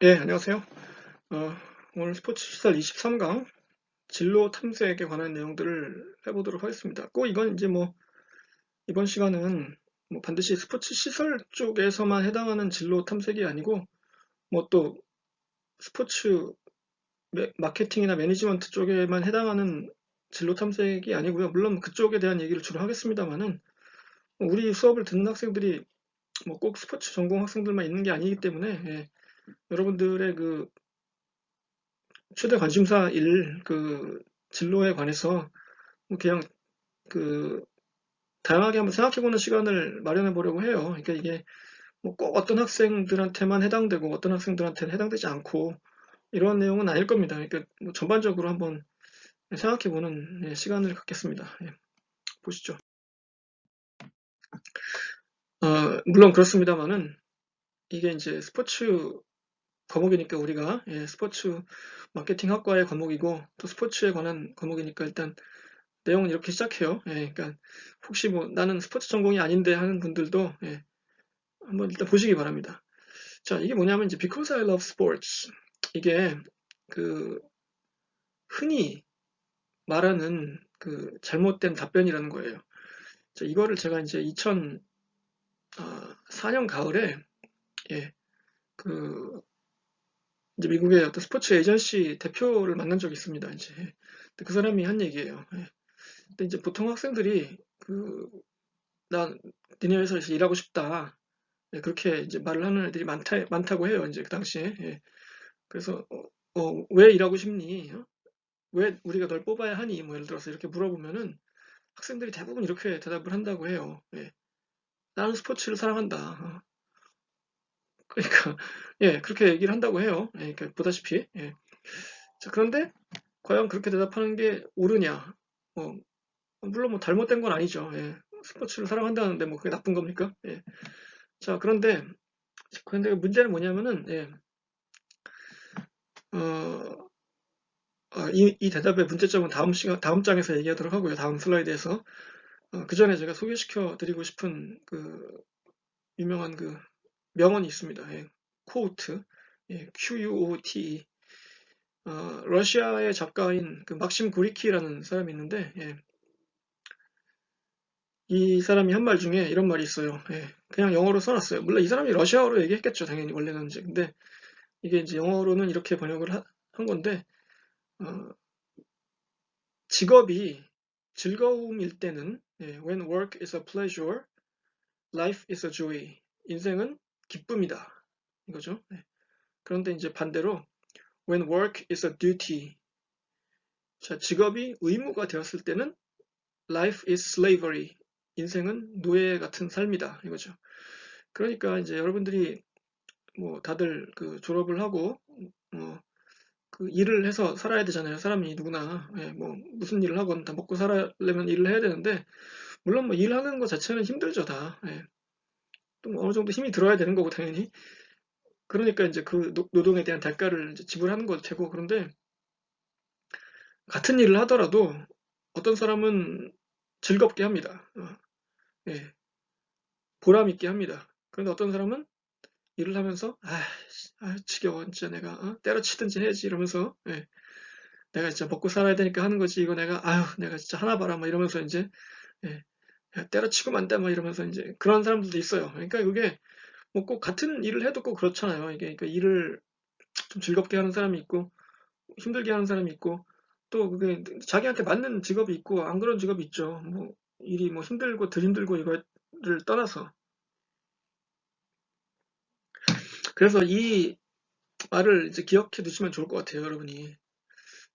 예, 안녕하세요. 어, 오늘 스포츠 시설 23강 진로 탐색에 관한 내용들을 해보도록 하겠습니다. 꼭 이건 이제 뭐 이번 시간은 뭐 반드시 스포츠 시설 쪽에서만 해당하는 진로 탐색이 아니고 뭐 또 스포츠 마케팅이나 매니지먼트 쪽에만 해당하는 진로 탐색이 아니고요. 물론 그쪽에 대한 얘기를 주로 하겠습니다만은 우리 수업을 듣는 학생들이 뭐 꼭 스포츠 전공 학생들만 있는 게 아니기 때문에 여러분들의 그 최대 관심사일 그 진로에 관해서 뭐 그냥 그 다양하게 한번 생각해보는 시간을 마련해 보려고 해요. 그러니까 이게 뭐 꼭 어떤 학생들한테만 해당되고 어떤 학생들한테는 해당되지 않고 이런 내용은 아닐 겁니다. 그러니까 뭐 전반적으로 한번 생각해보는 시간을 갖겠습니다. 보시죠. 물론 그렇습니다만은 이게 이제 스포츠 과목이니까 우리가 스포츠 마케팅 학과의 과목이고 또 스포츠에 관한 과목이니까 일단 내용은 이렇게 시작해요. 그러니까 혹시 뭐 나는 스포츠 전공이 아닌데 하는 분들도 한번 일단 보시기 바랍니다. 자, 이게 뭐냐면 이제 Because I Love Sports 이게 그 흔히 말하는 그 잘못된 답변이라는 거예요. 자, 이거를 제가 이제 2004년 가을에 예, 그 이제 미국의 어떤 스포츠 에이전시 대표를 만난 적이 있습니다. 이제 근데 그 사람이 한 얘기예요. 근데 이제 보통 학생들이 나 니네 회사에서 일하고 싶다. 그렇게 이제 말을 하는 애들이 많다고 해요. 이제 그 당시에. 그래서 왜 일하고 싶니? 왜 우리가 널 뽑아야 하니? 뭐 예를 들어서 이렇게 물어보면은 학생들이 대부분 이렇게 대답을 한다고 해요. 나는 스포츠를 사랑한다. 그러니까 그렇게 얘기를 한다고 해요. 그러니까 보다시피. 자, 그런데 과연 그렇게 대답하는 게 옳으냐? 뭐 물론 뭐 잘못된 건 아니죠. 스포츠를 사랑한다는데 뭐 그게 나쁜 겁니까? 자, 그런데 문제는 뭐냐면은 어, 이 대답의 문제점은 다음 장에서 얘기하도록 하고요. 다음 슬라이드에서. 그 전에 제가 소개시켜 드리고 싶은 그 유명한 그 명언이 있습니다. quote, QUOTE. 러시아의 작가인 그 막심 고리키라는 사람이 있는데, 이 사람이 한 말 중에 이런 말이 있어요. 그냥 영어로 써놨어요. 물론 이 사람이 러시아어로 얘기했겠죠. 당연히 원래는 이제. 근데 이게 이제 영어로는 이렇게 번역을 한 건데, 어, 직업이 즐거움일 때는 when work is a pleasure, life is a joy. 인생은 기쁨이다. 이거죠. 그런데 이제 반대로 when work is a duty. 자, 직업이 의무가 되었을 때는 life is slavery. 인생은 노예 같은 삶이다. 이거죠. 그러니까 이제 여러분들이 뭐 다들 그 졸업을 하고 그 일을 해서 살아야 되잖아요. 사람이 누구나 뭐 무슨 일을 하건 다 먹고 살아려면 일을 해야 되는데 물론 뭐 일하는 것 자체는 힘들죠 다. 또뭐 어느 정도 힘이 들어야 되는 거고 당연히. 그러니까 이제 그 노동에 대한 대가를 이제 지불하는 것 되고 그런데 같은 일을 하더라도 어떤 사람은 즐겁게 합니다. 예, 보람 있게 합니다. 그런데 어떤 사람은 일을 하면서 지겨워 진짜 내가 때려치든지 해야지 이러면서 내가 진짜 먹고 살아야 되니까 하는 거지 이거 내가 진짜 하나 봐라 막 이러면서 이제 예, 야, 때려치고 만다 막 이러면서 이제 그런 사람들도 있어요. 그러니까 그게 뭐 꼭 같은 일을 해도 꼭 그렇잖아요. 이게 그러니까 일을 좀 즐겁게 하는 사람이 있고 힘들게 하는 사람이 있고 또 그게 자기한테 맞는 직업이 있고 안 그런 직업이 있죠. 뭐 일이 뭐 힘들고 덜 힘들고 이거를 떠나서 그래서 이 말을 이제 기억해 두시면 좋을 것 같아요, 여러분이.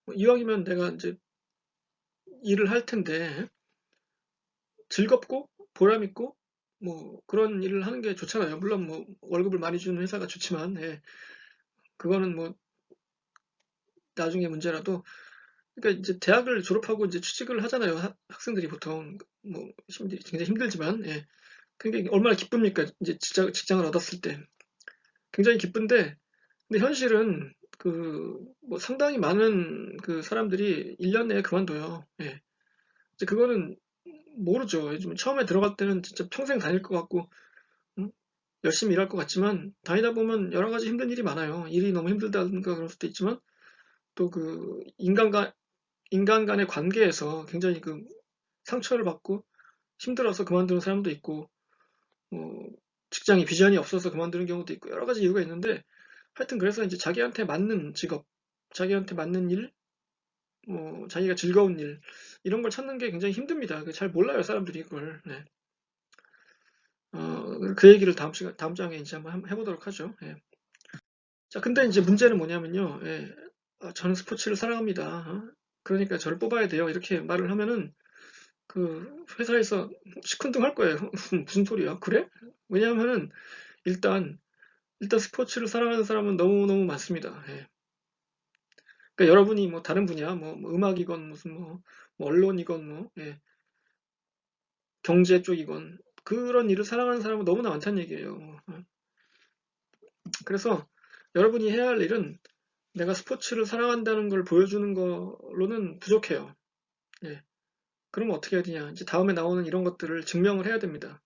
뭐 이왕이면 내가 이제 일을 할 텐데 즐겁고 보람 있고 뭐 그런 일을 하는 게 좋잖아요. 물론 뭐 월급을 많이 주는 회사가 좋지만 그거는 뭐 나중에 문제라도 그러니까 이제 대학을 졸업하고 이제 취직을 하잖아요. 학생들이 보통 뭐 굉장히 힘들지만 그게 얼마나 기쁩니까? 이제 직장을 얻었을 때 굉장히 기쁜데 근데 현실은 그 뭐 상당히 많은 그 사람들이 1년 내에 그만둬요. 이제 그거는 모르죠. 요즘 처음에 들어갈 때는 진짜 평생 다닐 것 같고 음? 열심히 일할 것 같지만 다니다 보면 여러 가지 힘든 일이 많아요. 일이 너무 힘들다든가 그럴 수도 있지만 또 그 인간 간의 관계에서 굉장히 그 상처를 받고 힘들어서 그만두는 사람도 있고 뭐 직장에 비전이 없어서 그만두는 경우도 있고 여러 가지 이유가 있는데 하여튼 그래서 이제 자기한테 맞는 직업, 자기한테 맞는 일, 뭐 자기가 즐거운 일 이런 걸 찾는 게 굉장히 힘듭니다. 잘 몰라요 사람들이 그걸. 네. 그 얘기를 다음 장에 이제 한번 해보도록 하죠. 예. 자, 근데 이제 문제는 뭐냐면요. 예. 저는 스포츠를 사랑합니다. 그러니까 저를 뽑아야 돼요. 이렇게 말을 하면은 그 회사에서 시큰둥할 거예요. 무슨 소리야? 그래? 왜냐하면은 일단 스포츠를 사랑하는 사람은 너무너무 많습니다. 예. 그러니까 여러분이 뭐 다른 분야, 뭐 음악이건 무슨 뭐 언론이건 뭐 예, 경제 쪽이건 그런 일을 사랑하는 사람은 너무나 많다는 얘기예요. 그래서 여러분이 해야 할 일은 내가 스포츠를 사랑한다는 걸 보여주는 걸로는 부족해요. 예. 그러면 어떻게 해야 되냐? 이제 다음에 나오는 이런 것들을 증명을 해야 됩니다.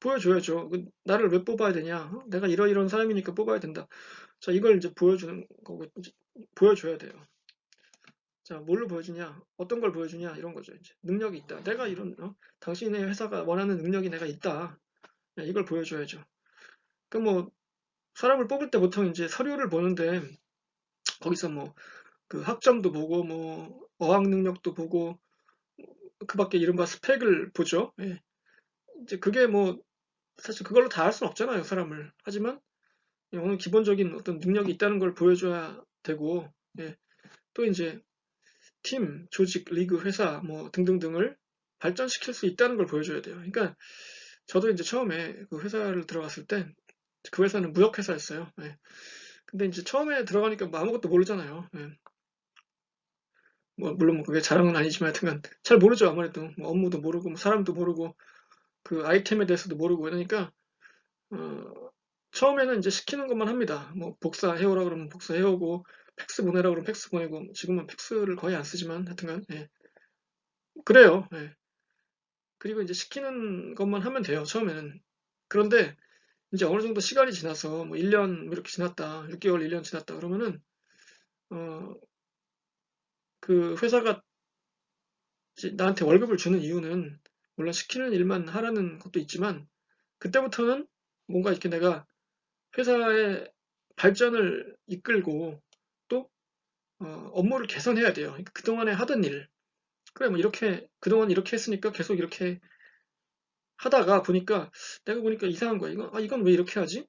보여줘야죠. 나를 왜 뽑아야 되냐? 내가 이런 사람이니까 뽑아야 된다. 자, 이걸 이제 보여주는 거고, 이제 보여줘야 돼요. 자, 뭘로 보여주냐? 어떤 걸 보여주냐? 이런 거죠. 이제 능력이 있다. 내가 당신의 회사가 원하는 능력이 내가 있다. 네, 이걸 보여줘야죠. 그 뭐 사람을 뽑을 때 보통 이제 서류를 보는데 거기서 뭐 그 학점도 보고 뭐 어학 능력도 보고 그 밖에 이른바 스펙을 보죠. 예. 이제 그게 뭐 사실 그걸로 다 할 수는 없잖아요, 사람을. 하지만 어느 기본적인 어떤 능력이 있다는 걸 보여줘야 되고, 예. 또 이제 팀, 조직, 리그, 회사 뭐 등등등을 발전시킬 수 있다는 걸 보여줘야 돼요. 그러니까 저도 이제 처음에 그 회사를 들어갔을 때 그 회사는 무역회사였어요. 예. 근데 이제 처음에 들어가니까 뭐 아무것도 모르잖아요. 예. 뭐 물론 뭐 그게 자랑은 아니지만 하여튼간 잘 모르죠. 아무래도 뭐 업무도 모르고 뭐 사람도 모르고 그 아이템에 대해서도 모르고 이러니까 어, 처음에는 이제 시키는 것만 합니다. 뭐 복사해오라 그러면 복사해오고 팩스 보내라 그러면 팩스 보내고 지금은 팩스를 거의 안 쓰지만 하여튼간 예. 그래요. 예. 그리고 이제 시키는 것만 하면 돼요. 처음에는. 그런데 이제 어느 정도 시간이 지나서 뭐 1년 이렇게 지났다, 6개월, 1년 지났다 그러면은 어, 그 회사가 나한테 월급을 주는 이유는 물론 시키는 일만 하라는 것도 있지만 그때부터는 뭔가 이렇게 내가 회사의 발전을 이끌고 또 업무를 개선해야 돼요. 그러니까 그동안에 하던 일. 그래 뭐 이렇게 그동안 이렇게 했으니까 계속 이렇게 하다가 보니까 내가 보니까 이상한 거야. 이건 왜 이렇게 하지?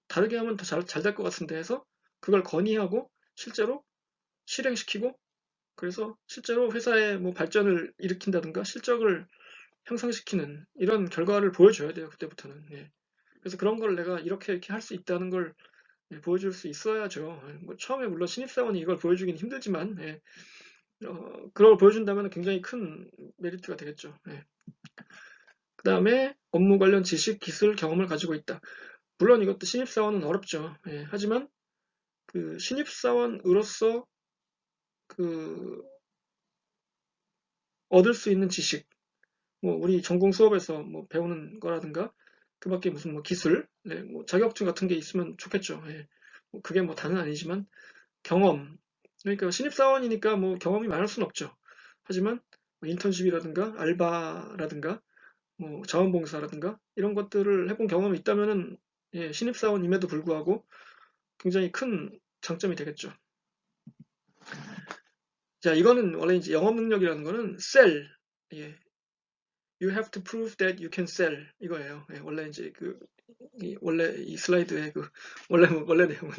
다르게 하면 더 잘 될 것 같은데 해서 그걸 건의하고 실제로 실행시키고 그래서 실제로 회사의 뭐 발전을 일으킨다든가 실적을 향상시키는 이런 결과를 보여줘야 돼요. 그때부터는. 예. 그래서 그런 걸 내가 이렇게 할 수 있다는 걸 보여줄 수 있어야죠. 예. 뭐 처음에 물론 신입사원이 이걸 보여주기는 힘들지만 예. 그걸 보여준다면 굉장히 큰 메리트가 되겠죠. 예. 그 다음에 업무 관련 지식, 기술, 경험을 가지고 있다. 물론 이것도 신입사원은 어렵죠. 예. 하지만 그 신입사원으로서 그 얻을 수 있는 지식, 뭐 우리 전공 수업에서 뭐 배우는 거라든가 그밖에 무슨 뭐 기술, 네, 뭐 자격증 같은 게 있으면 좋겠죠. 예. 뭐 그게 뭐 다는 아니지만 경험, 그러니까 신입사원이니까 뭐 경험이 많을 수는 없죠. 하지만 뭐 인턴십이라든가 알바라든가 뭐 자원봉사라든가 이런 것들을 해본 경험이 있다면은 예, 신입사원임에도 불구하고 굉장히 큰 장점이 되겠죠. 자, 이거는 원래 이제 영업 능력이라는 거는 sell, 예, you have to prove that you can sell 이거예요. 예, 원래 이제 원래 이 슬라이드의 원래 내용은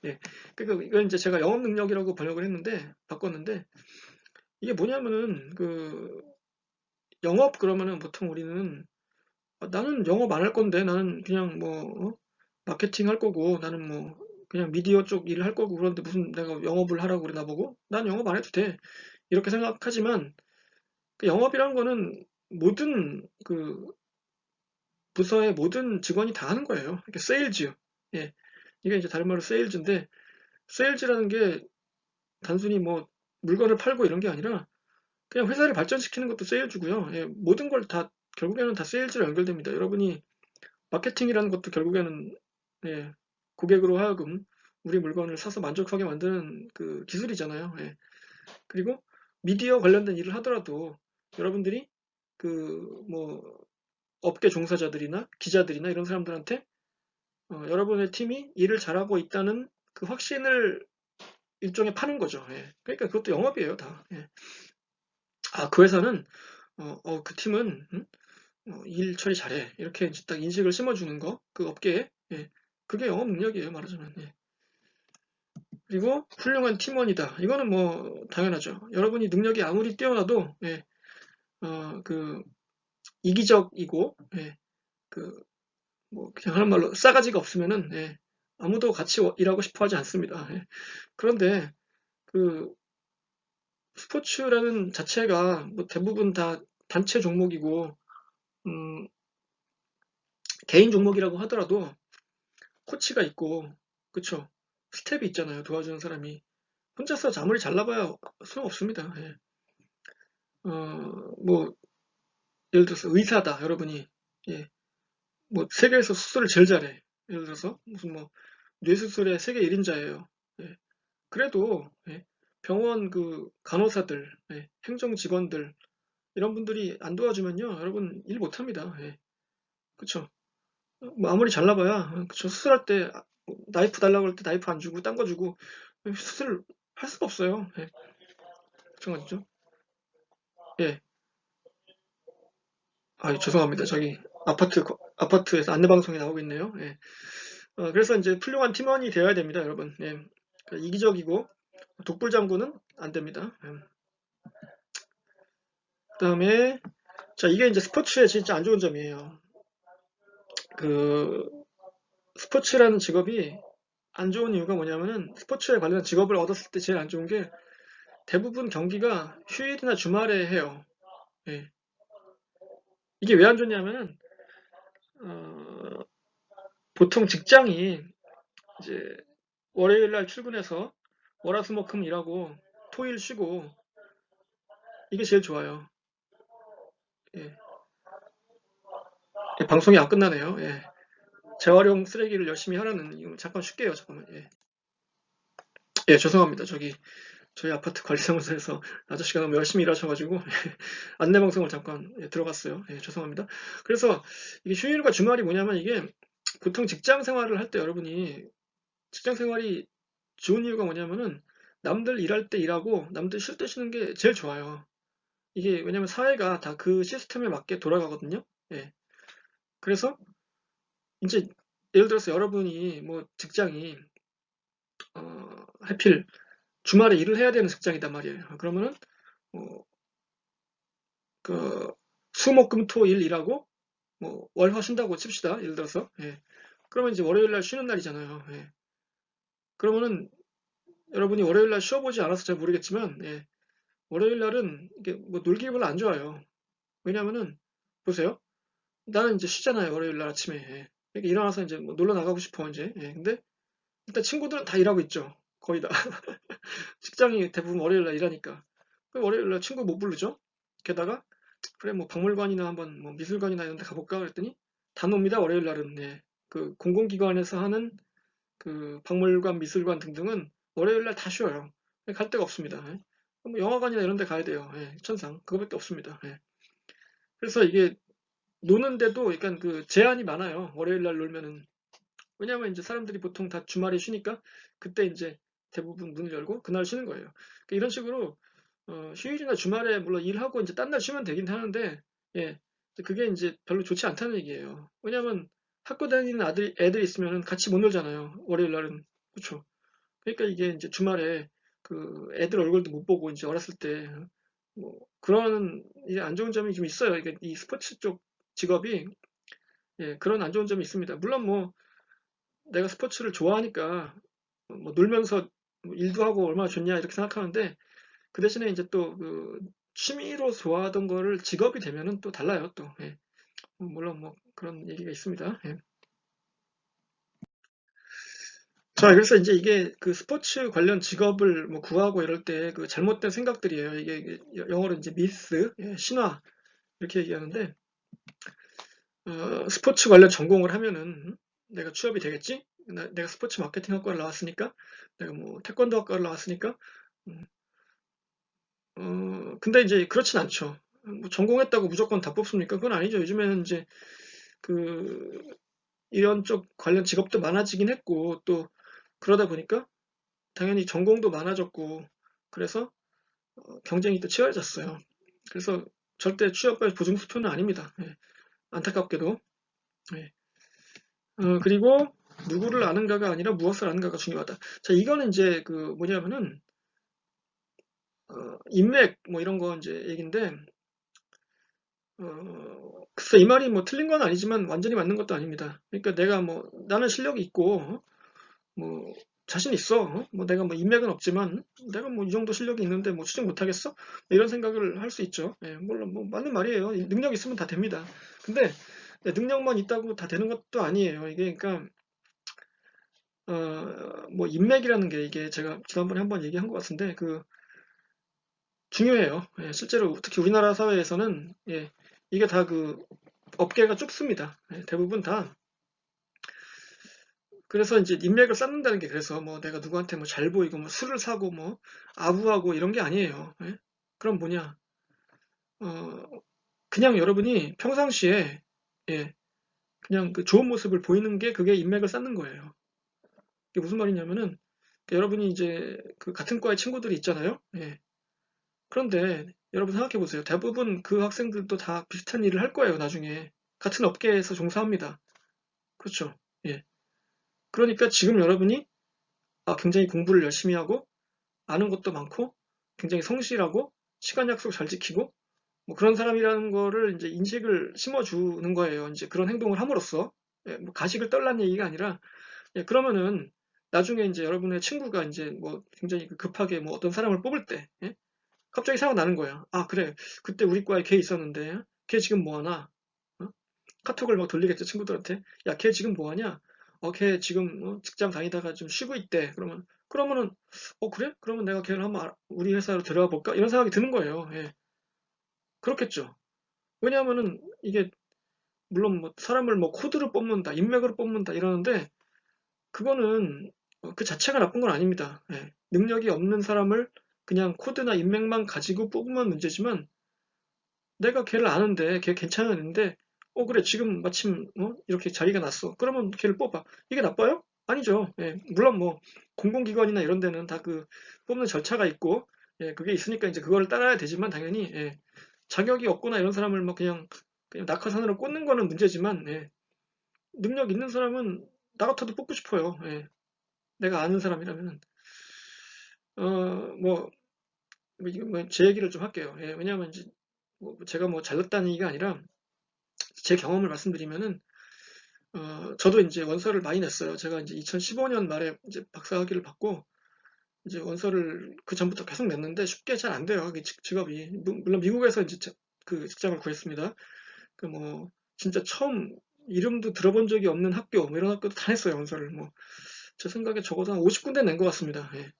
예, 그러니까 이건 이제 제가 영업 능력이라고 번역을 했는데 바꿨는데 이게 뭐냐면은 영업 그러면은 보통 우리는 나는 영업 안 할 건데 나는 그냥 뭐 마케팅 할 거고 나는 뭐 그냥 미디어 쪽 일을 할 거고 그런데 무슨 내가 영업을 하라고 그래 나보고 난 영업 안 해도 돼 이렇게 생각하지만 그 영업이란 거는 모든 그 부서의 모든 직원이 다 하는 거예요. 그러니까 세일즈. 예. 이게 이제 다른 말로 세일즈인데 세일즈라는 게 단순히 뭐 물건을 팔고 이런 게 아니라 그냥 회사를 발전시키는 것도 세일즈고요. 예. 모든 걸 다 결국에는 다 세일즈로 연결됩니다. 여러분이 마케팅이라는 것도 결국에는 예, 고객으로 하여금 우리 물건을 사서 만족하게 만드는 그 기술이잖아요. 예. 그리고 미디어 관련된 일을 하더라도 여러분들이 그 뭐 업계 종사자들이나 기자들이나 이런 사람들한테 여러분의 팀이 일을 잘하고 있다는 그 확신을 일종의 파는 거죠. 예. 그러니까 그것도 영업이에요, 다. 예. 아, 그 회사는 그 팀은 일 처리 잘해. 이렇게 이제 딱 인식을 심어주는 거, 그 업계에. 예. 그게 영업 능력이에요, 말하자면. 예. 그리고 훌륭한 팀원이다. 이거는 뭐 당연하죠. 여러분이 능력이 아무리 뛰어나도 예, 그 이기적이고 예, 그 뭐 그냥 하는 말로 싸가지가 없으면은 예, 아무도 같이 일하고 싶어 하지 않습니다. 예. 그런데 그 스포츠라는 자체가 뭐 대부분 다 단체 종목이고 음, 개인 종목이라고 하더라도 코치가 있고 그쵸 스텝이 있잖아요. 도와주는 사람이 혼자서 아무리 잘나봐야 소용없습니다. 예. 뭐 예를 들어서 의사다 여러분이 예, 뭐 세계에서 수술을 제일 잘해. 예를 들어서 무슨 뭐 뇌수술의 세계 1인자예요. 예. 그래도 예, 병원 그 간호사들, 예, 행정 직원들 이런 분들이 안 도와주면요, 여러분 일 못합니다. 예. 그쵸? 뭐 아무리 잘나봐야 그쵸? 수술할 때 나이프 달라고 할 때 나이프 안 주고 딴 거 주고 수술을 할 수가 없어요. 예. 마찬가지죠. 예. 아, 죄송합니다. 저기 아파트에서 안내 방송이 나오고 있네요. 예. 그래서 이제 훌륭한 팀원이 되어야 됩니다, 여러분. 예. 그러니까 이기적이고 독불장군은 안 됩니다. 예. 그다음에 자 이게 이제 스포츠의 진짜 안 좋은 점이에요. 그 스포츠라는 직업이 안 좋은 이유가 뭐냐면은 스포츠에 관련한 직업을 얻었을 때 제일 안 좋은 게 대부분 경기가 휴일이나 주말에 해요. 예. 이게 왜 안 좋냐면은 어, 보통 직장이 이제 월요일 날 출근해서 월화수목금 일하고 토일 쉬고 이게 제일 좋아요. 예. 예, 방송이 안 끝나네요. 예. 재활용 쓰레기를 열심히 하라는 이거 잠깐 쉴게요. 잠깐만. 예. 예, 죄송합니다. 저희 아파트 관리사무소에서 아저씨가 너무 열심히 일하셔가지고 안내 방송을 잠깐 들어갔어요. 예, 죄송합니다. 그래서 이게 휴일과 주말이 뭐냐면 이게 보통 직장 생활을 할 때 여러분이 직장 생활이 좋은 이유가 뭐냐면은 남들 일할 때 일하고 남들 쉴 때 쉬는 게 제일 좋아요. 이게 왜냐면 사회가 다 그 시스템에 맞게 돌아가거든요. 예. 그래서 이제 예를 들어서 여러분이 뭐 직장이 하필 주말에 일을 해야 되는 직장이단 말이에요. 그러면은 어, 그 수목금토일 일하고 뭐 월화 쉰다고 칩시다. 예를 들어서 예. 그러면 이제 월요일 날 쉬는 날이잖아요. 예. 그러면은 여러분이 월요일 날 쉬어보지 않아서 잘 모르겠지만 예. 월요일 날은 이게 뭐 놀기 별로 안 좋아요. 왜냐면은 보세요. 나는 이제 쉬잖아요. 월요일 날 아침에. 예. 그러니까 일어나서 이제 뭐 놀러 나가고 싶어 이제. 예. 근데 일단 친구들은 다 일하고 있죠. 거의 다. 직장이 대부분 월요일 날 일하니까. 월요일 날 친구 못 부르죠. 게다가 그래 뭐 박물관이나 한번 뭐 미술관이나 이런 데 가볼까 그랬더니 다 놉니다. 월요일 날은. 예. 그 공공기관에서 하는 그 박물관, 미술관 등등은 월요일 날 다 쉬어요. 갈 데가 없습니다. 예. 뭐 영화관이나 이런 데 가야 돼요. 예. 천상 그거밖에 없습니다. 예. 그래서 이게 노는데도 약간 그 제한이 많아요. 월요일 날 놀면은. 왜냐면 이제 사람들이 보통 다 주말에 쉬니까 그때 이제 대부분 문을 열고 그날 쉬는 거예요. 그러니까 이런 식으로 휴일이나 주말에 물론 일하고 이제 딴 날 쉬면 되긴 하는데 예, 그게 이제 별로 좋지 않다는 얘기예요. 왜냐면 학교 다니는 애들 있으면 같이 못 놀잖아요. 월요일 날은 그렇죠. 그러니까 이게 이제 주말에 그 애들 얼굴도 못 보고 이제 어렸을 때 뭐 그런 이제 안 좋은 점이 좀 있어요. 이게 이 스포츠 쪽 직업이 예, 그런 안 좋은 점이 있습니다. 물론 뭐 내가 스포츠를 좋아하니까 뭐 놀면서 뭐 일도 하고 얼마나 좋냐 이렇게 생각하는데 그 대신에 이제 또 그 취미로 좋아하던 거를 직업이 되면은 또 달라요 또. 예. 물론 뭐 그런 얘기가 있습니다. 예. 자, 그래서 이제 이게 그 스포츠 관련 직업을 뭐 구하고 이럴 때 그 잘못된 생각들이에요. 이게 영어로 이제 미스, 예, 신화 이렇게 얘기하는데 스포츠 관련 전공을 하면은 내가 취업이 되겠지? 내가 스포츠 마케팅 학과를 나왔으니까, 내가 뭐 태권도 학과를 나왔으니까, 음, 근데 이제 그렇진 않죠. 뭐 전공했다고 무조건 다 뽑습니까? 그건 아니죠. 요즘에는 이제 그 이런 쪽 관련 직업도 많아지긴 했고, 또 그러다 보니까 당연히 전공도 많아졌고, 그래서 경쟁이 또 치열해졌어요. 그래서 절대 취업과 보증수표는 아닙니다. 예, 안타깝게도. 예. 그리고 누구를 아는가가 아니라 무엇을 아는가가 중요하다. 자, 이거는 이제 그 뭐냐면은 인맥 뭐 이런 거 이제 얘긴데, 글쎄 이 말이 뭐 틀린 건 아니지만 완전히 맞는 것도 아닙니다. 그러니까 내가 뭐 나는 실력이 있고 뭐 자신 있어. 뭐 내가 뭐 인맥은 없지만 내가 뭐 이 정도 실력이 있는데 뭐 추진 못하겠어? 이런 생각을 할 수 있죠. 예, 물론 뭐 맞는 말이에요. 능력 있으면 다 됩니다. 근데 능력만 있다고 다 되는 것도 아니에요. 이게 그러니까 뭐 인맥이라는 게 이게 제가 지난번에 한번 얘기한 것 같은데 그 중요해요. 예, 실제로 특히 우리나라 사회에서는 예, 이게 다 그 업계가 좁습니다. 예, 대부분 다. 그래서 이제 인맥을 쌓는다는 게 그래서 뭐 내가 누구한테 뭐 잘 보이고 뭐 술을 사고 뭐 아부하고 이런 게 아니에요. 예? 그럼 뭐냐? 어, 그냥 여러분이 평상시에 예, 그냥 그 좋은 모습을 보이는 게 그게 인맥을 쌓는 거예요. 이게 무슨 말이냐면은 여러분이 이제 그 같은 과의 친구들이 있잖아요. 예. 그런데 여러분 생각해 보세요. 대부분 그 학생들도 다 비슷한 일을 할 거예요, 나중에. 같은 업계에서 종사합니다. 그렇죠. 예. 그러니까 지금 여러분이 굉장히 공부를 열심히 하고 아는 것도 많고 굉장히 성실하고 시간 약속 잘 지키고 뭐 그런 사람이라는 거를 이제 인식을 심어주는 거예요. 이제 그런 행동을 함으로써 예, 뭐 가식을 떨라는 얘기가 아니라 예, 그러면은 나중에 이제 여러분의 친구가 이제 뭐 굉장히 급하게 뭐 어떤 사람을 뽑을 때 예? 갑자기 생각나는 거야. 아 그래 그때 우리 과에 걔 있었는데 걔 지금 뭐 하나? 어? 카톡을 막 돌리겠죠 친구들한테. 야 걔 지금 뭐 하냐? 걔 지금 직장 다니다가 좀 쉬고 있대. 그러면은 그래? 그러면 내가 걔를 한번 우리 회사로 데려와 볼까? 이런 생각이 드는 거예요. 예. 그렇겠죠. 왜냐하면은 이게 물론 뭐 사람을 뭐 코드로 뽑는다, 인맥으로 뽑는다 이러는데 그거는 그 자체가 나쁜 건 아닙니다. 예. 능력이 없는 사람을 그냥 코드나 인맥만 가지고 뽑으면 문제지만 내가 걔를 아는데 걔 괜찮은데 그래 지금 마침 이렇게 자리가 났어. 그러면 걔를 뽑아. 이게 나빠요? 아니죠. 예. 물론 뭐 공공기관이나 이런 데는 다 그 뽑는 절차가 있고 예, 그게 있으니까 이제 그거를 따라야 되지만 당연히 예, 자격이 없거나 이런 사람을 뭐 그냥 낙하산으로 꽂는 거는 문제지만 예, 능력 있는 사람은 나 같아도 뽑고 싶어요. 예. 내가 아는 사람이라면 뭐 제 얘기를 좀 할게요. 예, 왜냐하면 이제 뭐 제가 뭐 잘났다는 얘기가 아니라 제 경험을 말씀드리면은 저도 이제 원서를 많이 냈어요. 제가 이제 2015년 말에 이제 박사학위를 받고 이제 원서를 그 전부터 계속 냈는데 쉽게 잘 안 돼요. 직업이. 물론 미국에서 이제 그 직장을 구했습니다. 그 뭐 진짜 처음 이름도 들어본 적이 없는 학교 뭐 이런 학교도 다 냈어요. 원서를 뭐 제 생각에 적어도 한 50군데 낸 것 같습니다. 예.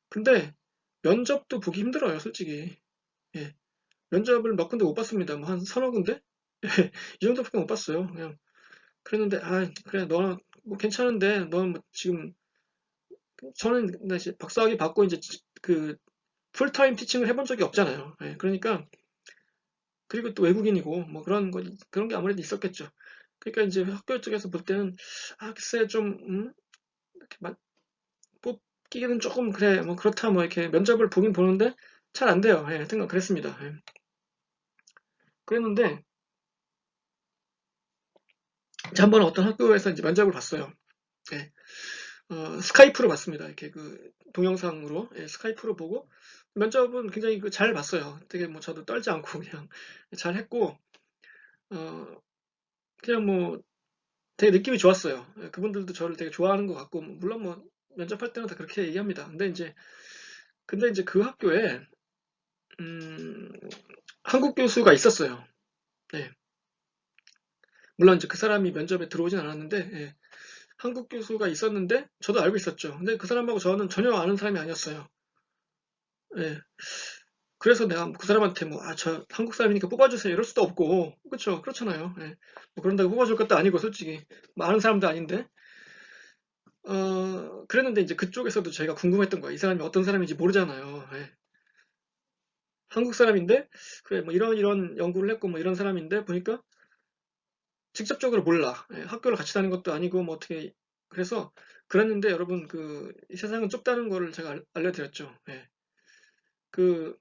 근데 면접도 보기 힘들어요, 솔직히. 예. 면접을 몇 군데 못 봤습니다. 뭐 한 서너 군데? 예. 이 정도밖에 못 봤어요. 그냥 그랬는데 그래 너는 뭐 괜찮은데 너는 뭐 지금 저는 근데 이제 박사학위 받고 이제 그 풀타임 티칭을 해본 적이 없잖아요. 예, 그러니까 그리고 또 외국인이고 뭐 그런 게 아무래도 있었겠죠. 그러니까 이제 학교 쪽에서 볼 때는 글쎄 좀 이렇게 뽑기는 조금 그래 뭐 그렇다 뭐 이렇게 면접을 보긴 보는데 잘 안 돼요. 예, 하여튼 그랬습니다. 예. 그랬는데 이제 한번 어떤 학교에서 이제 면접을 봤어요. 예. 스카이프로 봤습니다. 이렇게 그 동영상으로 예, 스카이프로 보고 면접은 굉장히 잘 봤어요. 되게 뭐 저도 떨지 않고 그냥 잘 했고 어, 그냥 뭐 되게 느낌이 좋았어요. 예, 그분들도 저를 되게 좋아하는 것 같고 물론 뭐 면접할 때는 다 그렇게 얘기합니다. 근데 이제 그 학교에 음, 한국 교수가 있었어요. 네. 물론 이제 그 사람이 면접에 들어오진 않았는데 예, 한국 교수가 있었는데 저도 알고 있었죠. 근데 그 사람하고 저는 전혀 아는 사람이 아니었어요. 예. 그래서 내가 그 사람한테 뭐, 저 한국 사람이니까 뽑아주세요. 이럴 수도 없고, 그쵸? 그렇잖아요. 예. 뭐 그런다고 뽑아줄 것도 아니고, 솔직히. 뭐 아는 사람도 아닌데. 그랬는데 이제 그쪽에서도 제가 궁금했던 거야. 이 사람이 어떤 사람인지 모르잖아요. 예. 한국 사람인데, 그래, 뭐 이런 연구를 했고, 뭐 이런 사람인데, 보니까 직접적으로 몰라. 예, 학교를 같이 다닌 것도 아니고, 뭐 어떻게, 그래서 그랬는데 여러분, 이 세상은 좁다는 거를 제가 알려드렸죠. 예. 그,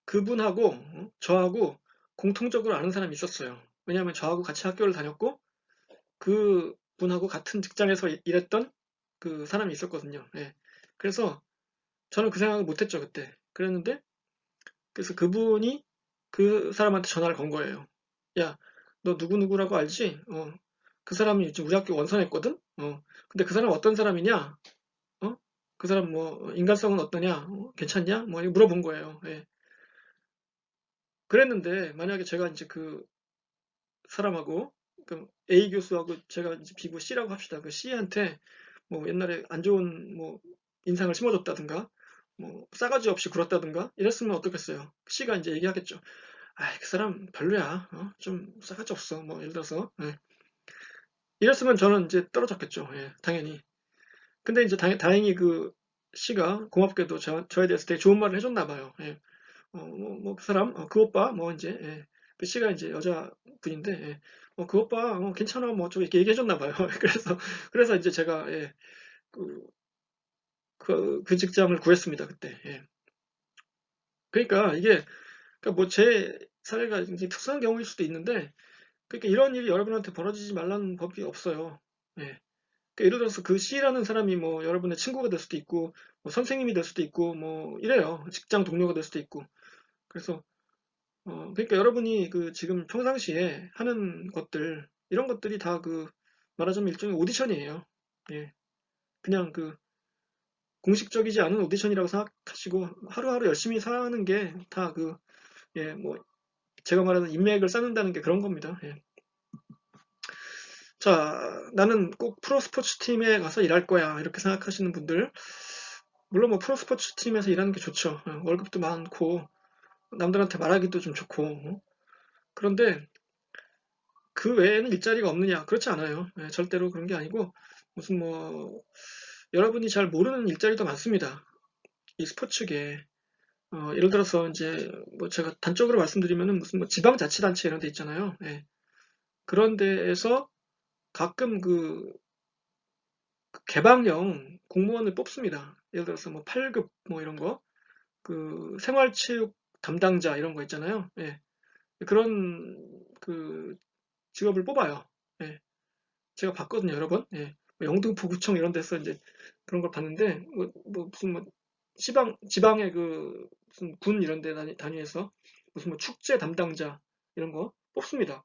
그분하고, 저하고 공통적으로 아는 사람이 있었어요. 왜냐하면 저하고 같이 학교를 다녔고, 그 분하고 같은 직장에서 일했던 그 사람이 있었거든요. 예. 그래서 저는 그 생각을 못했죠, 그때. 그랬는데, 그래서 그분이 그 사람한테 전화를 건 거예요. 야, 너 누구누구라고 알지? 그 사람이 지금 우리 학교 원서냈거든? 근데 그 사람 어떤 사람이냐? 그 사람 뭐, 인간성은 어떠냐? 괜찮냐? 뭐, 이렇게 물어본 거예요. 예. 그랬는데, 만약에 제가 이제 그 사람하고, 그 A 교수하고 제가 이제 B고 C라고 합시다. 그 C한테 뭐, 옛날에 안 좋은 뭐, 인상을 심어줬다든가, 뭐, 싸가지 없이 굴었다든가, 이랬으면 어떻겠어요? C가 이제 얘기하겠죠. 그 사람 별로야. 좀 싸가지 없어. 뭐, 예를 들어서. 예. 이랬으면 저는 이제 떨어졌겠죠. 예, 당연히. 근데 이제 다행히 그 씨가 고맙게도 저에 대해서 되게 좋은 말을 해줬나 봐요. 예. 그 사람, 그 오빠, 뭐 이제, 예. 그 씨가 이제 여자분인데, 예. 그 오빠, 괜찮아. 뭐 좀 이렇게 얘기해줬나 봐요. 그래서 이제 제가, 예, 그, 그 직장을 구했습니다. 그때. 예. 그러니까 이게, 그러니까 뭐 제 사례가 굉장히 특수한 경우일 수도 있는데, 그러니까 이런 일이 여러분한테 벌어지지 말라는 법이 없어요. 예. 그러니까 예를 들어서 그 C라는 사람이 뭐 여러분의 친구가 될 수도 있고, 뭐 선생님이 될 수도 있고, 뭐 이래요. 직장 동료가 될 수도 있고. 그래서, 그러니까 여러분이 그 지금 평상시에 하는 것들, 이런 것들이 다 말하자면 일종의 오디션이에요. 예. 그냥 공식적이지 않은 오디션이라고 생각하시고, 하루하루 열심히 사는 게 다 예, 뭐, 제가 말하는 인맥을 쌓는다는 게 그런 겁니다. 예. 자, 나는 꼭 프로스포츠 팀에 가서 일할 거야. 이렇게 생각하시는 분들, 물론 뭐 프로스포츠 팀에서 일하는 게 좋죠. 월급도 많고, 남들한테 말하기도 좀 좋고. 그런데 그 외에는 일자리가 없느냐? 그렇지 않아요. 절대로 그런 게 아니고, 무슨 뭐, 여러분이 잘 모르는 일자리도 많습니다. 이 스포츠계. 예를 들어서 이제 뭐 제가 단적으로 말씀드리면은 무슨 뭐 지방자치단체 이런 데 있잖아요. 예. 그런 데에서 가끔 개방형 공무원을 뽑습니다. 예를 들어서 뭐 8급 뭐 이런 거, 생활체육 담당자 이런 거 있잖아요. 예. 그런 직업을 뽑아요. 예. 제가 봤거든요, 여러 번. 예. 뭐 영등포구청 이런 데서 이제 그런 걸 봤는데, 무슨 뭐 지방의 무슨 군 이런 데 단위에서 무슨 뭐 축제 담당자 이런 거 뽑습니다.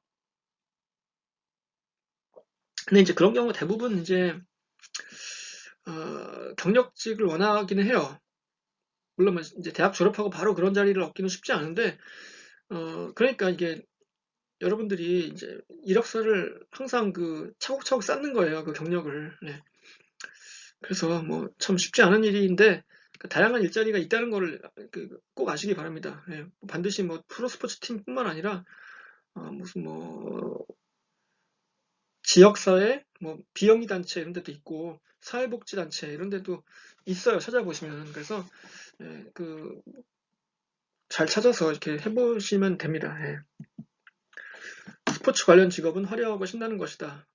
근데 이제 그런 경우 대부분 이제 경력직을 원하기는 해요. 물론 뭐 이제 대학 졸업하고 바로 그런 자리를 얻기는 쉽지 않은데, 그러니까 이게 여러분들이 이제 이력서를 항상 차곡차곡 쌓는 거예요, 그 경력을. 네. 그래서 뭐 참 쉽지 않은 일인데, 다양한 일자리가 있다는 거를 꼭 아시기 바랍니다. 예. 반드시 뭐 프로스포츠 팀뿐만 아니라, 무슨 뭐 지역사회, 뭐 비영리 단체 이런 데도 있고, 사회복지단체 이런 데도 있어요, 찾아보시면. 그래서 예, 잘 찾아서 이렇게 해보시면 됩니다. 예. 스포츠 관련 직업은 화려하고 신나는 것이다.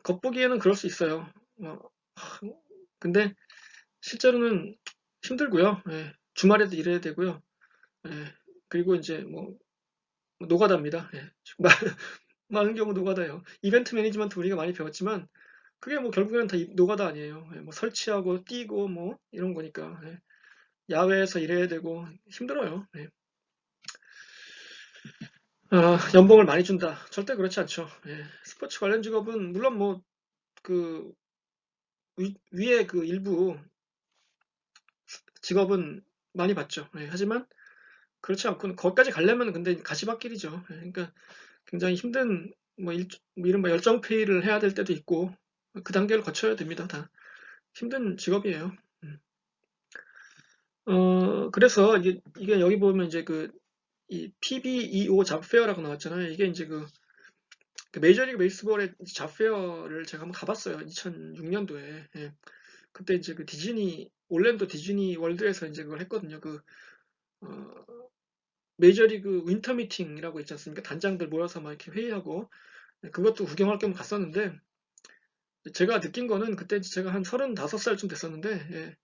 겉보기에는 그럴 수 있어요. 근데 실제로는 힘들고요. 예. 주말에도 일해야 되고요. 예. 그리고 이제 뭐 노가다입니다. 예. 많은 경우 노가다예요. 이벤트 매니지먼트 우리가 많이 배웠지만 그게 뭐 결국에는 다 노가다 아니에요. 예. 뭐 설치하고 뛰고 뭐 이런 거니까. 예. 야외에서 일해야 되고 힘들어요. 예. 연봉을 많이 준다. 절대 그렇지 않죠. 예. 스포츠 관련 직업은 물론 뭐 그 위에 일부 직업은 많이 받죠. 예. 하지만 그렇지 않고 거기까지 가려면 근데 가시밭길이죠. 예. 그러니까 굉장히 힘든 뭐 이른바 열정 페이를 해야 될 때도 있고 그 단계를 거쳐야 됩니다. 다 힘든 직업이에요. 음. 그래서 이게 여기 보면 이제 이 PBEO 잡페어라고 나왔잖아요. 이게 이제 그 메이저리그 베이스볼의 잡페어를 제가 한번 가봤어요. 2006년도에. 예. 그때 이제 그 올랜도 디즈니 월드에서 이제 그걸 했거든요. 어, 메이저리그 윈터 미팅이라고 있지 않습니까? 단장들 모여서 막 이렇게 회의하고, 그것도 구경할 겸 갔었는데, 제가 느낀 거는 그때 제가 한 35살쯤 됐었는데, 예.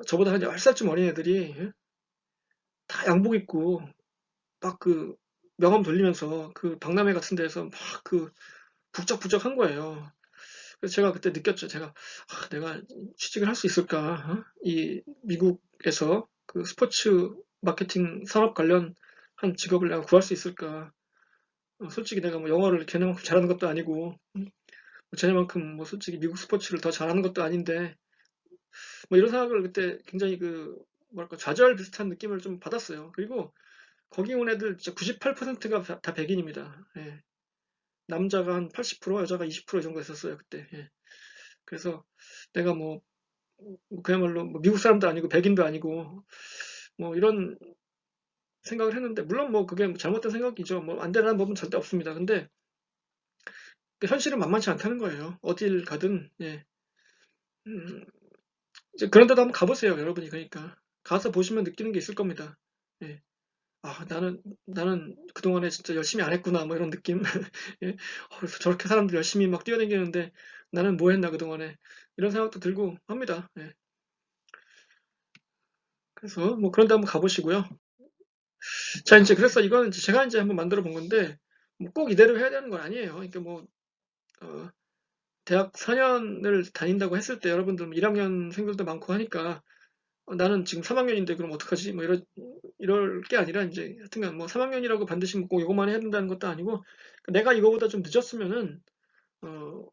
저보다 한 10살쯤 어린 애들이, 예? 다 양복 입고, 막 명함 돌리면서 박람회 같은 데에서 막 북적북적 한 거예요. 그래서 제가 그때 느꼈죠. 내가 취직을 할 수 있을까? 이 미국에서 스포츠 마케팅 산업 관련 한 직업을 내가 구할 수 있을까? 솔직히 내가 뭐 영어를 걔네만큼 잘하는 것도 아니고, 쟤네만큼 뭐 솔직히 미국 스포츠를 더 잘하는 것도 아닌데, 뭐 이런 생각을 그때 굉장히 뭐랄까, 좌절 비슷한 느낌을 좀 받았어요. 그리고 거기 온 애들 진짜 98%가 다 백인입니다. 예. 남자가 한 80%, 여자가 20% 정도 있었어요, 그때. 예. 그래서 내가 그야말로 뭐 미국 사람도 아니고 백인도 아니고 뭐 이런 생각을 했는데, 물론 뭐 그게 잘못된 생각이죠. 뭐 안 되라는 법은 절대 없습니다. 근데 현실은 만만치 않다는 거예요. 어딜 가든. 예. 음, 이제 그런 데도 한번 가보세요, 여러분이. 그러니까 가서 보시면 느끼는 게 있을 겁니다. 예. 나는 그동안에 진짜 열심히 안 했구나, 뭐 이런 느낌. 예. 그래서 저렇게 사람들 열심히 막 뛰어다니는데 나는 뭐 했나, 그동안에. 이런 생각도 들고 합니다. 예. 그래서 뭐 그런 데 한번 가보시고요. 자, 이제 그래서 이거는 제가 이제 한번 만들어 본 건데, 뭐 꼭 이대로 해야 되는 건 아니에요. 그러니까 어, 대학 4년을 다닌다고 했을 때 여러분들 1학년생들도 많고 하니까, 나는 지금 3학년인데 그럼 어떡하지? 뭐 이럴 게 아니라, 이제 하여튼간 뭐 3학년이라고 반드시 꼭 이것만 해야 된다는 것도 아니고, 내가 이거보다 좀 늦었으면은, 어,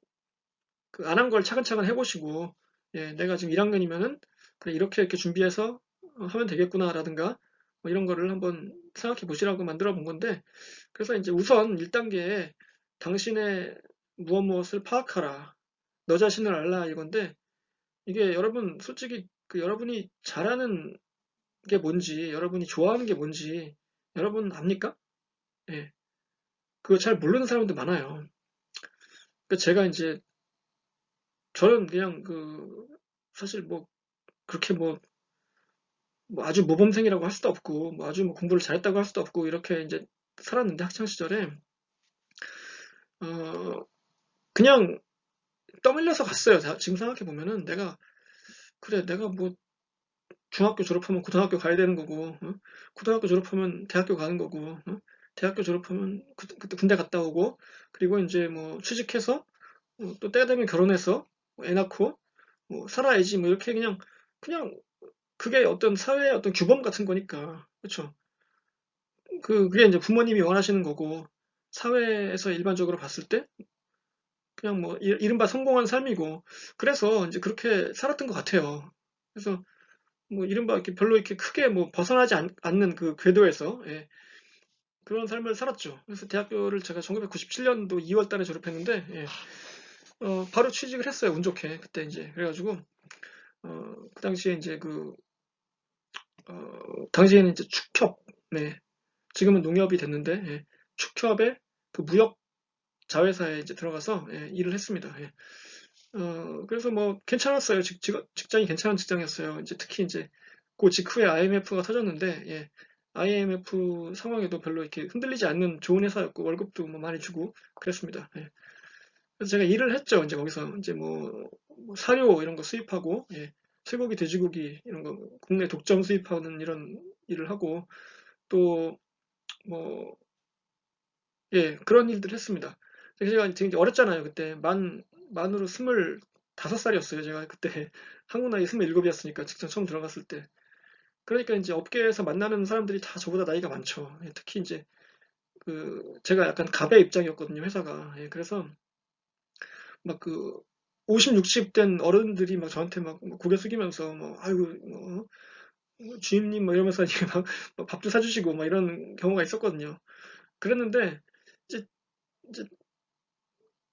안 한 걸 차근차근 해보시고, 예, 내가 지금 1학년이면은, 그래, 이렇게 준비해서 하면 되겠구나라든가, 뭐 이런 거를 한번 생각해 보시라고 만들어 본 건데, 그래서 이제 우선 1단계에 당신의 무엇을 파악하라. 너 자신을 알라, 이건데, 이게 여러분 솔직히 여러분이 잘하는 게 뭔지, 여러분이 좋아하는 게 뭔지 여러분 압니까? 예. 그거 잘 모르는 사람도 많아요. 제가 이제 저는 그냥 사실 뭐 그렇게 뭐 아주 모범생이라고 할 수도 없고, 뭐 아주 뭐 공부를 잘했다고 할 수도 없고, 이렇게 이제 살았는데, 학창 시절에 어 그냥 떠밀려서 갔어요. 지금 생각해 보면은 내가 뭐 중학교 졸업하면 고등학교 가야 되는 거고, 고등학교 졸업하면 대학교 가는 거고, 대학교 졸업하면 그때 군대 갔다 오고, 그리고 이제 뭐 취직해서, 또 때가 되면 결혼해서 뭐애 낳고 뭐 살아야지, 뭐 이렇게 그냥 그게 어떤 사회의 어떤 규범 같은 거니까. 그렇죠. 그게 이제 부모님이 원하시는 거고, 사회에서 일반적으로 봤을 때 그냥 뭐 이른바 성공한 삶이고, 그래서 이제 그렇게 살았던 것 같아요. 그래서 뭐 이른바 이렇게 별로 이렇게 크게 뭐 벗어나지 않는 그 궤도에서, 예, 그런 삶을 살았죠. 그래서 대학교를 제가 1997년도 2월 달에 졸업했는데, 예, 바로 취직을 했어요. 운 좋게. 그때 이제. 그래가지고, 그 당시에 이제 당시에는 이제 축협, 네. 지금은 농협이 됐는데, 예, 축협의 무역 자회사에 이제 들어가서, 예, 일을 했습니다. 예. 그래서 뭐 괜찮았어요. 직장이 괜찮은 직장이었어요. 이제 특히 이제 그 직후에 IMF가 터졌는데, 예, IMF 상황에도 별로 이렇게 흔들리지 않는 좋은 회사였고, 월급도 뭐 많이 주고 그랬습니다. 예. 그래서 제가 일을 했죠. 이제 거기서 이제 뭐 사료 이런 거 수입하고, 예, 쇠고기, 돼지고기 이런 거 국내 독점 수입하는 이런 일을 하고, 또 뭐, 예, 그런 일들 했습니다. 제가 되게 어렸잖아요. 그때 만으로 25살이었어요. 제가 그때 한국 나이 27이었으니까, 직장 처음 들어갔을 때. 그러니까 이제 업계에서 만나는 사람들이 다 저보다 나이가 많죠. 예, 특히 이제 제가 약간 갑의 입장이었거든요, 회사가. 예, 그래서 막 50, 60 된 어른들이 막 저한테 막 고개 숙이면서 뭐 아이고 뭐 주임님 뭐 이러면서 이렇게 막 밥도 사주시고 막 이런 경우가 있었거든요. 그랬는데 이제, 이제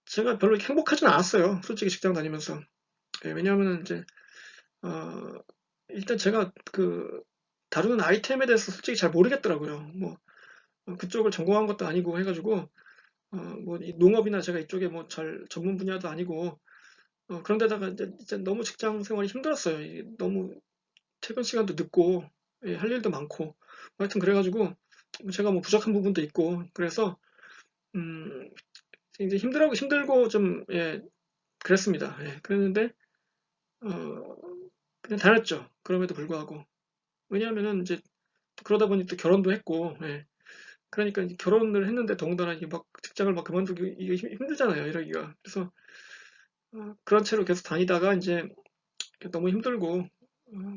제가 별로 행복하진 않았어요. 솔직히 직장 다니면서. 예, 왜냐하면 이제 어, 일단 제가 다루는 아이템에 대해서 솔직히 잘 모르겠더라고요. 그쪽을 전공한 것도 아니고 해가지고, 이 농업이나 제가 이쪽에 뭐 잘 전문 분야도 아니고, 그런데다가 이제 너무 직장 생활이 힘들었어요. 이게 너무 퇴근 시간도 늦고, 예, 할 일도 많고, 하여튼 그래가지고, 제가 뭐 부족한 부분도 있고, 그래서, 음, 이제 힘들고 좀, 예, 그랬습니다. 예, 그랬는데, 어, 그냥 다녔죠. 그럼에도 불구하고. 왜냐하면은 이제 그러다 보니 또 결혼도 했고, 예. 그러니까 이제 결혼을 했는데 더군다나 이게 막 직장을 막 그만두기 이게 힘들잖아요, 이러기가. 그래서 그런 채로 계속 다니다가 이제 너무 힘들고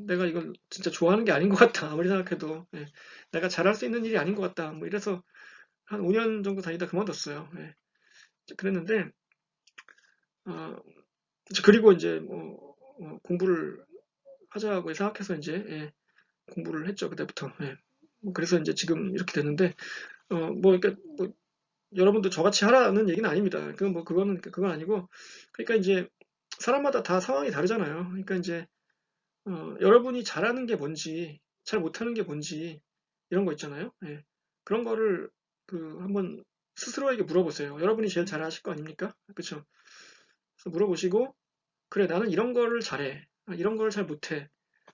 내가 이걸 진짜 좋아하는 게 아닌 것 같다. 아무리 생각해도 예. 내가 잘할 수 있는 일이 아닌 것 같다. 뭐 이래서 한 5년 정도 다니다 그만뒀어요. 예. 그랬는데 어, 그리고 이제 공부를 하자고 생각해서 이제 예, 공부를 했죠. 그때부터. 예. 그래서 이제 지금 이렇게 됐는데 그러니까 여러분도 저같이 하라는 얘기는 아닙니다. 그건 아니고 그러니까 이제 사람마다 다 상황이 다르잖아요. 그러니까 이제 여러분이 잘하는 게 뭔지 잘 못하는 게 뭔지 이런 거 있잖아요. 예. 그런 거를 한번 스스로에게 물어보세요. 여러분이 제일 잘하실 거 아닙니까? 그렇죠? 그래서 물어보시고 그래 나는 이런 거를 잘해. 이런 걸 잘 못해.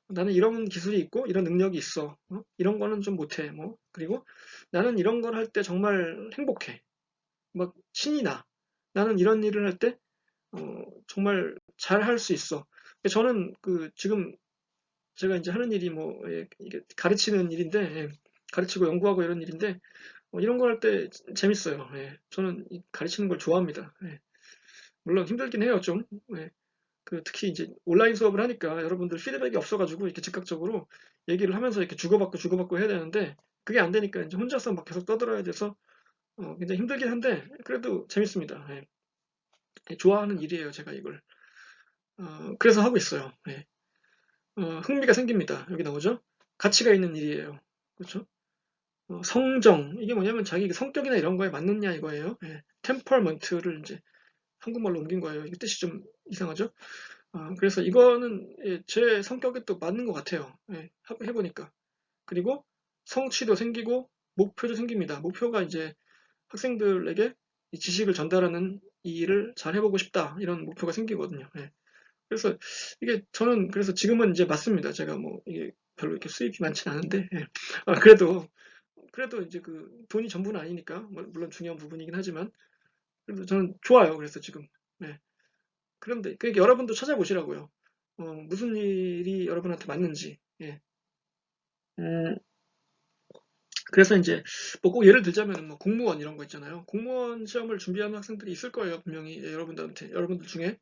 나는 이런 기술이 있고 이런 능력이 있어. 이런 거는 좀 못해. 그리고 나는 이런 걸 할 때 정말 행복해. 막 신이 나. 나는 이런 일을 할 때 정말 잘 할 수 있어. 저는 지금 제가 이제 하는 일이 예, 이게 가르치는 일인데 예, 가르치고 연구하고 이런 일인데 이런 거 할 때 재밌어요. 예, 저는 가르치는 걸 좋아합니다. 예, 물론 힘들긴 해요 좀. 예, 특히 이제 온라인 수업을 하니까 여러분들 피드백이 없어가지고 이렇게 즉각적으로 얘기를 하면서 이렇게 주고받고 해야 되는데 그게 안 되니까 이제 혼자서 막 계속 떠들어야 돼서 굉장히 힘들긴 한데 그래도 재밌습니다. 예. 좋아하는 일이에요, 제가 이걸. 그래서 하고 있어요. 예. 흥미가 생깁니다. 여기 나오죠? 가치가 있는 일이에요. 그렇죠? 성정. 이게 뭐냐면 자기 성격이나 이런 거에 맞느냐 이거예요. 예. 템퍼먼트를 이제 한국말로 옮긴 거예요. 이게 뜻이 좀 이상하죠? 그래서 이거는 예, 제 성격에 또 맞는 것 같아요. 예, 해보니까. 그리고 성취도 생기고 목표도 생깁니다. 목표가 이제 학생들에게 이 지식을 전달하는 이 일을 잘 해보고 싶다. 이런 목표가 생기거든요. 예. 그래서 이게 저는 그래서 지금은 이제 맞습니다. 제가 이게 별로 이렇게 수입이 많지는 않은데 예. 그래도 이제 돈이 전부는 아니니까 물론 중요한 부분이긴 하지만 그래도 저는 좋아요. 그래서 지금 예. 그런데 그러니까 여러분도 찾아보시라고요. 무슨 일이 여러분한테 맞는지. 예. 음, 그래서 이제 꼭 예를 들자면 공무원 이런 거 있잖아요. 공무원 시험을 준비하는 학생들이 있을 거예요. 분명히 예, 여러분들 중에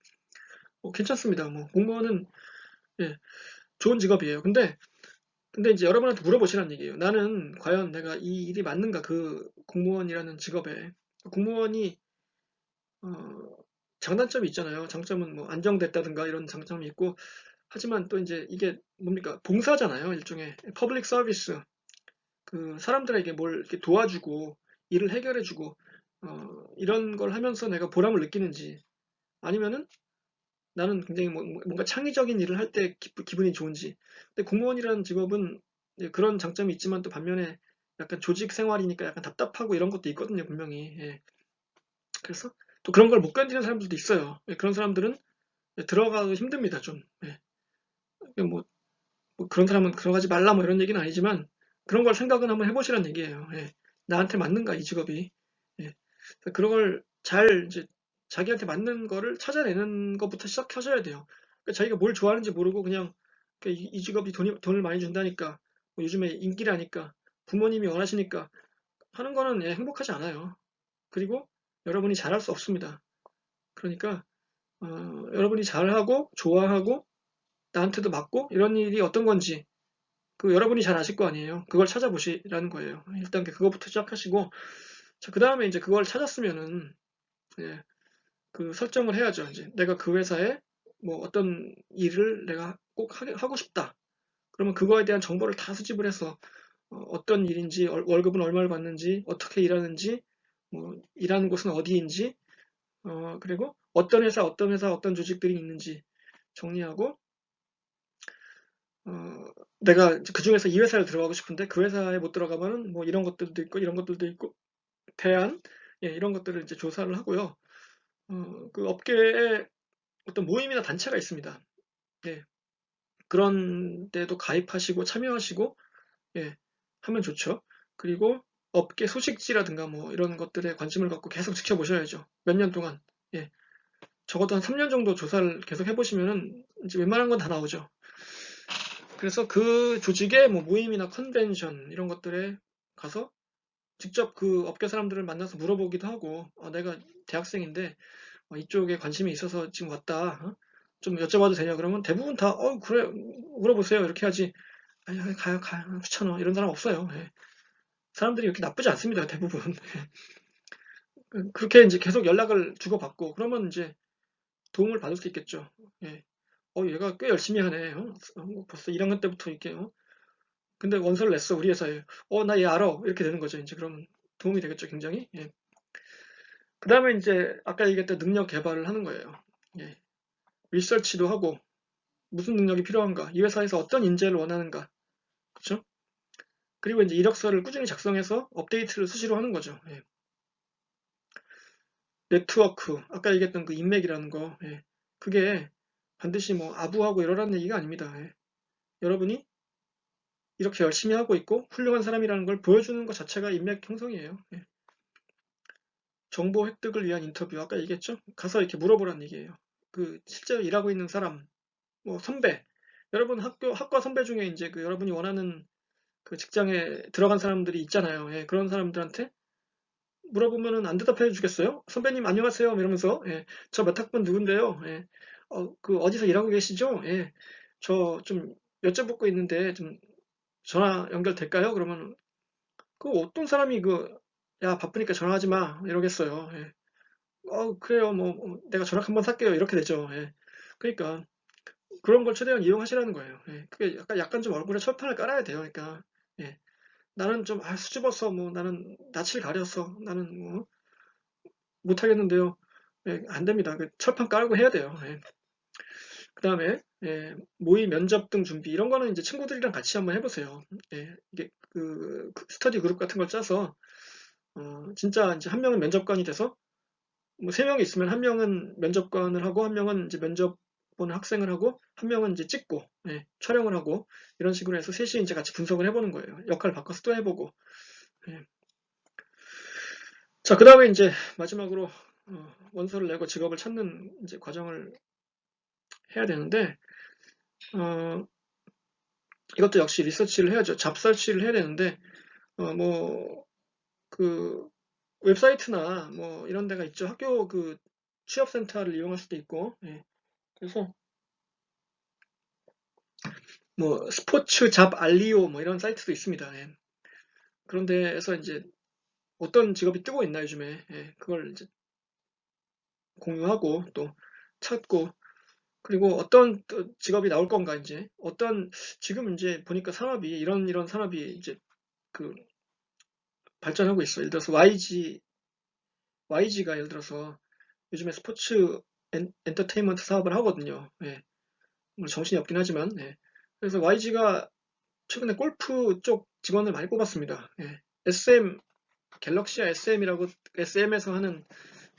괜찮습니다. 공무원은 예, 좋은 직업이에요. 근데 이제 여러분한테 물어보시라는 얘기예요. 나는 과연 내가 이 일이 맞는가? 공무원이라는 직업에 공무원이 어, 장단점이 있잖아요. 장점은 안정됐다든가 이런 장점이 있고 하지만 또 이제 이게 뭡니까? 봉사잖아요. 일종의 퍼블릭 서비스. 사람들에게 뭘 이렇게 도와주고 일을 해결해주고 이런 걸 하면서 내가 보람을 느끼는지 아니면은 나는 굉장히 뭔가 창의적인 일을 할 때 기분이 좋은지. 근데 공무원이라는 직업은 그런 장점이 있지만 또 반면에 약간 조직 생활이니까 약간 답답하고 이런 것도 있거든요, 분명히. 예. 그래서 또 그런 걸 못 견디는 사람들도 있어요. 예, 그런 사람들은 들어가도 힘듭니다, 좀. 예. 그런 사람은 들어가지 말라 이런 얘기는 아니지만 그런 걸 생각은 한번 해보시라는 얘기예요. 예. 나한테 맞는가, 이 직업이. 예. 그런 걸 잘 이제 자기한테 맞는 거를 찾아내는 것부터 시작하셔야 돼요. 그러니까 자기가 뭘 좋아하는지 모르고 그냥 이 직업이 돈을 많이 준다니까, 요즘에 인기라니까, 부모님이 원하시니까 하는 거는 예, 행복하지 않아요. 그리고 여러분이 잘할 수 없습니다. 그러니까 여러분이 잘하고 좋아하고 나한테도 맞고 이런 일이 어떤 건지 여러분이 잘 아실 거 아니에요. 그걸 찾아보시라는 거예요. 일단 그거부터 시작하시고 그 다음에 이제 그걸 찾았으면은 예, 설정을 해야죠. 이제 내가 그 회사에 어떤 일을 내가 꼭 하고 싶다. 그러면 그거에 대한 정보를 다 수집을 해서 떤 일인지 월급은 얼마를 받는지 어떻게 일하는지 일하는 곳은 어디인지 그리고 어떤 회사 어떤 조직들이 있는지 정리하고 내가 그 중에서 이 회사에 들어가고 싶은데 그 회사에 못 들어가면은 뭐 이런 것들도 있고 이런 것들도 있고 대안 예, 이런 것들을 이제 조사를 하고요. 그 업계에 어떤 모임이나 단체가 있습니다. 예, 그런 데도 가입하시고 참여하시고 예, 하면 좋죠. 그리고 업계 소식지라든가 뭐 이런 것들에 관심을 갖고 계속 지켜보셔야죠. 몇 년 동안. 예, 적어도 한 3년 정도 조사를 계속 해보시면은 이제 웬만한 건 다 나오죠. 그래서 그 조직의 뭐 모임이나 컨벤션 이런 것들에 가서 직접 그 업계 사람들을 만나서 물어보기도 하고, 내가 대학생인데 이쪽에 관심이 있어서 지금 왔다. 좀 여쭤봐도 되냐? 그러면 대부분 다, 그래, 물어보세요. 이렇게 하지. 아니, 가요, 귀찮아. 이런 사람 없어요. 예. 사람들이 이렇게 나쁘지 않습니다. 대부분. 그렇게 이제 계속 연락을 주고받고, 그러면 이제 도움을 받을 수 있겠죠. 예. 얘가 꽤 열심히 하네. 벌써 1학년 때부터 이렇게, 근데 원서를 냈어, 우리 회사에. 나 얘 알아. 이렇게 되는 거죠. 이제 그럼 도움이 되겠죠, 굉장히. 예. 그 다음에 이제 아까 얘기했던 능력 개발을 하는 거예요. 예. 리서치도 하고, 무슨 능력이 필요한가, 이 회사에서 어떤 인재를 원하는가, 그렇죠? 그리고 이제 이력서를 꾸준히 작성해서 업데이트를 수시로 하는 거죠. 예. 네트워크, 아까 얘기했던 그 인맥이라는 거, 예. 그게 반드시 뭐 아부하고 이러라는 얘기가 아닙니다. 예. 여러분이 이렇게 열심히 하고 있고 훌륭한 사람이라는 걸 보여주는 것 자체가 인맥 형성이에요. 예. 정보 획득을 위한 인터뷰, 아까 얘기했죠? 가서 이렇게 물어보라는 얘기예요. 그 실제로 일하고 있는 사람, 뭐 선배, 여러분 학과 선배 중에 이제 그 여러분이 원하는 그 직장에 들어간 사람들이 있잖아요. 예, 그런 사람들한테 물어보면은 안 대답해 주겠어요? 선배님 안녕하세요 이러면서, 예, 저 몇 학번 누군데요. 예, 그 어디서 일하고 계시죠? 예, 저 좀 여쭤보고 있는데 좀 전화 연결될까요? 그러면 그 어떤 사람이 야 바쁘니까 전화하지 마 이러겠어요. 예. 그래요. 내가 전화 한번 살게요. 이렇게 되죠. 예. 그러니까 그런 걸 최대한 이용하시라는 거예요. 예. 그게 약간 좀 얼굴에 철판을 깔아야 돼요. 그러니까 예. 나는 좀 수줍어서 뭐 나는 낯을 가려서 나는 뭐 못하겠는데요. 예, 안 됩니다. 그 철판 깔고 해야 돼요. 예. 그다음에 예, 모의 면접 등 준비 이런 거는 이제 친구들이랑 같이 한번 해보세요. 예, 이게 그 스터디 그룹 같은 걸 짜서 진짜 이제 한 명은 면접관이 돼서 뭐 세 명이 있으면 한 명은 면접관을 하고 한 명은 이제 면접 보는 학생을 하고 한 명은 이제 찍고 예, 촬영을 하고 이런 식으로 해서 셋이 이제 같이 분석을 해보는 거예요. 역할 바꿔서 또 해보고. 예. 자, 그 다음에 이제 마지막으로 원서를 내고 직업을 찾는 이제 과정을 해야 되는데, 어, 이것도 역시 리서치를 해야죠. 잡설치를 해야 되는데, 뭐, 그, 웹사이트나 뭐 이런 데가 있죠. 학교 그 취업센터를 이용할 수도 있고, 예. 그래서 뭐 스포츠 잡 알리오 뭐 이런 사이트도 있습니다. 예. 그런 데에서 이제 어떤 직업이 뜨고 있나 요즘에 예. 그걸 이제 공유하고 또 찾고 그리고 어떤 또 직업이 나올 건가 이제 어떤 지금 이제 보니까 산업이 이런 산업이 이제 그 발전하고 있어. 예를 들어서 YG가 예를 들어서 요즘에 스포츠 엔터테인먼트 사업을 하거든요. 예. 물론 정신이 없긴 하지만 예. 그래서 YG가 최근에 골프 쪽 직원을 많이 뽑았습니다. 예. SM 갤럭시아 SM이라고 SM에서 하는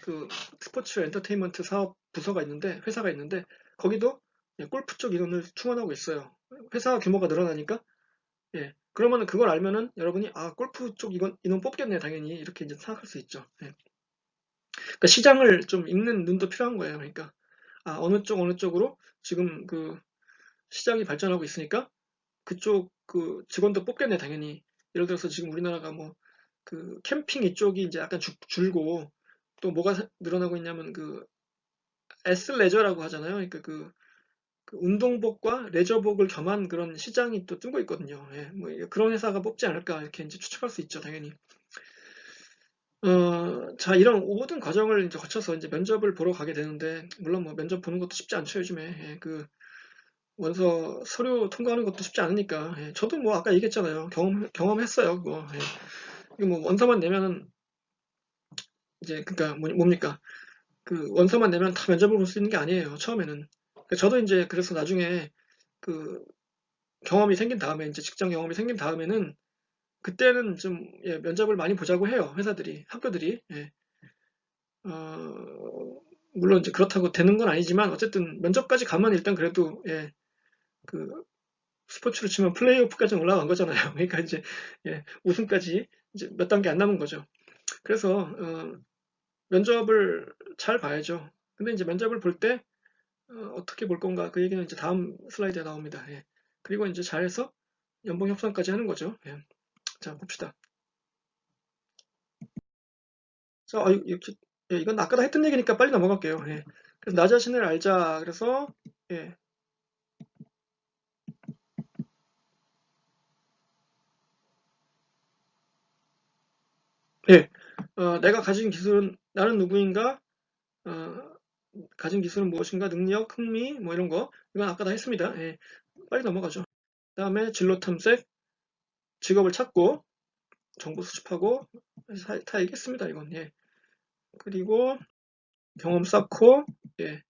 그 스포츠 엔터테인먼트 사업 부서가 있는데 회사가 있는데 거기도 예, 골프 쪽 인원을 충원하고 있어요. 회사 규모가 늘어나니까 예. 그러면은 그걸 알면은 여러분이 골프 쪽 인원 뽑겠네 당연히 이렇게 이제 생각할 수 있죠. 예. 그러니까 시장을 좀 읽는 눈도 필요한 거예요. 그러니까 어느 쪽으로 지금 그 시장이 발전하고 있으니까 그쪽 그 직원도 뽑겠네 당연히. 예를 들어서 지금 우리나라가 뭐 그 캠핑 이쪽이 이제 약간 줄고 또 뭐가 늘어나고 있냐면 그 애슬레저라고 하잖아요. 그러니까 그 운동복과 레저복을 겸한 그런 시장이 또 뜨고 있거든요. 예, 뭐 그런 회사가 뽑지 않을까 이렇게 이제 추측할 수 있죠, 당연히. 자, 이런 모든 과정을 이제 거쳐서 이제 면접을 보러 가게 되는데, 물론 뭐 면접 보는 것도 쉽지 않죠, 요즘에. 예, 그 원서 서류 통과하는 것도 쉽지 않으니까. 예, 저도 뭐 아까 얘기했잖아요. 경험했어요, 그거. 예. 이거 뭐 원서만 내면은 이제 그러니까 뭡니까? 그 원서만 내면 다 면접을 볼 수 있는 게 아니에요, 처음에는. 저도 이제 그래서 나중에 그 경험이 생긴 다음에 이제 직장 경험이 생긴 다음에는 그때는 좀 예, 면접을 많이 보자고 해요. 회사들이, 학교들이. 예. 물론 이제 그렇다고 되는 건 아니지만 어쨌든 면접까지 가면 일단 그래도 예, 그 스포츠로 치면 플레이오프까지 올라간 거잖아요. 그러니까 이제 예, 우승까지 이제 몇 단계 안 남은 거죠. 그래서 면접을 잘 봐야죠. 근데 이제 면접을 볼 때 어떻게 볼 건가 그 얘기는 이제 다음 슬라이드에 나옵니다. 예. 그리고 이제 잘해서 연봉 협상까지 하는 거죠. 예. 자 봅시다. 자, 이렇게 예, 이건 아까 다 했던 얘기니까 빨리 넘어갈게요. 예. 그래서 나 자신을 알자. 그래서 예, 예. 내가 가진 기술은 나는 누구인가? 어, 가진 기술은 무엇인가? 능력, 흥미, 뭐 이런 거. 이건 아까 다 했습니다. 예. 빨리 넘어가죠. 그다음에 진로 탐색, 직업을 찾고 정보 수집하고 다 얘기했습니다. 이건 예. 그리고 경험 쌓고 예.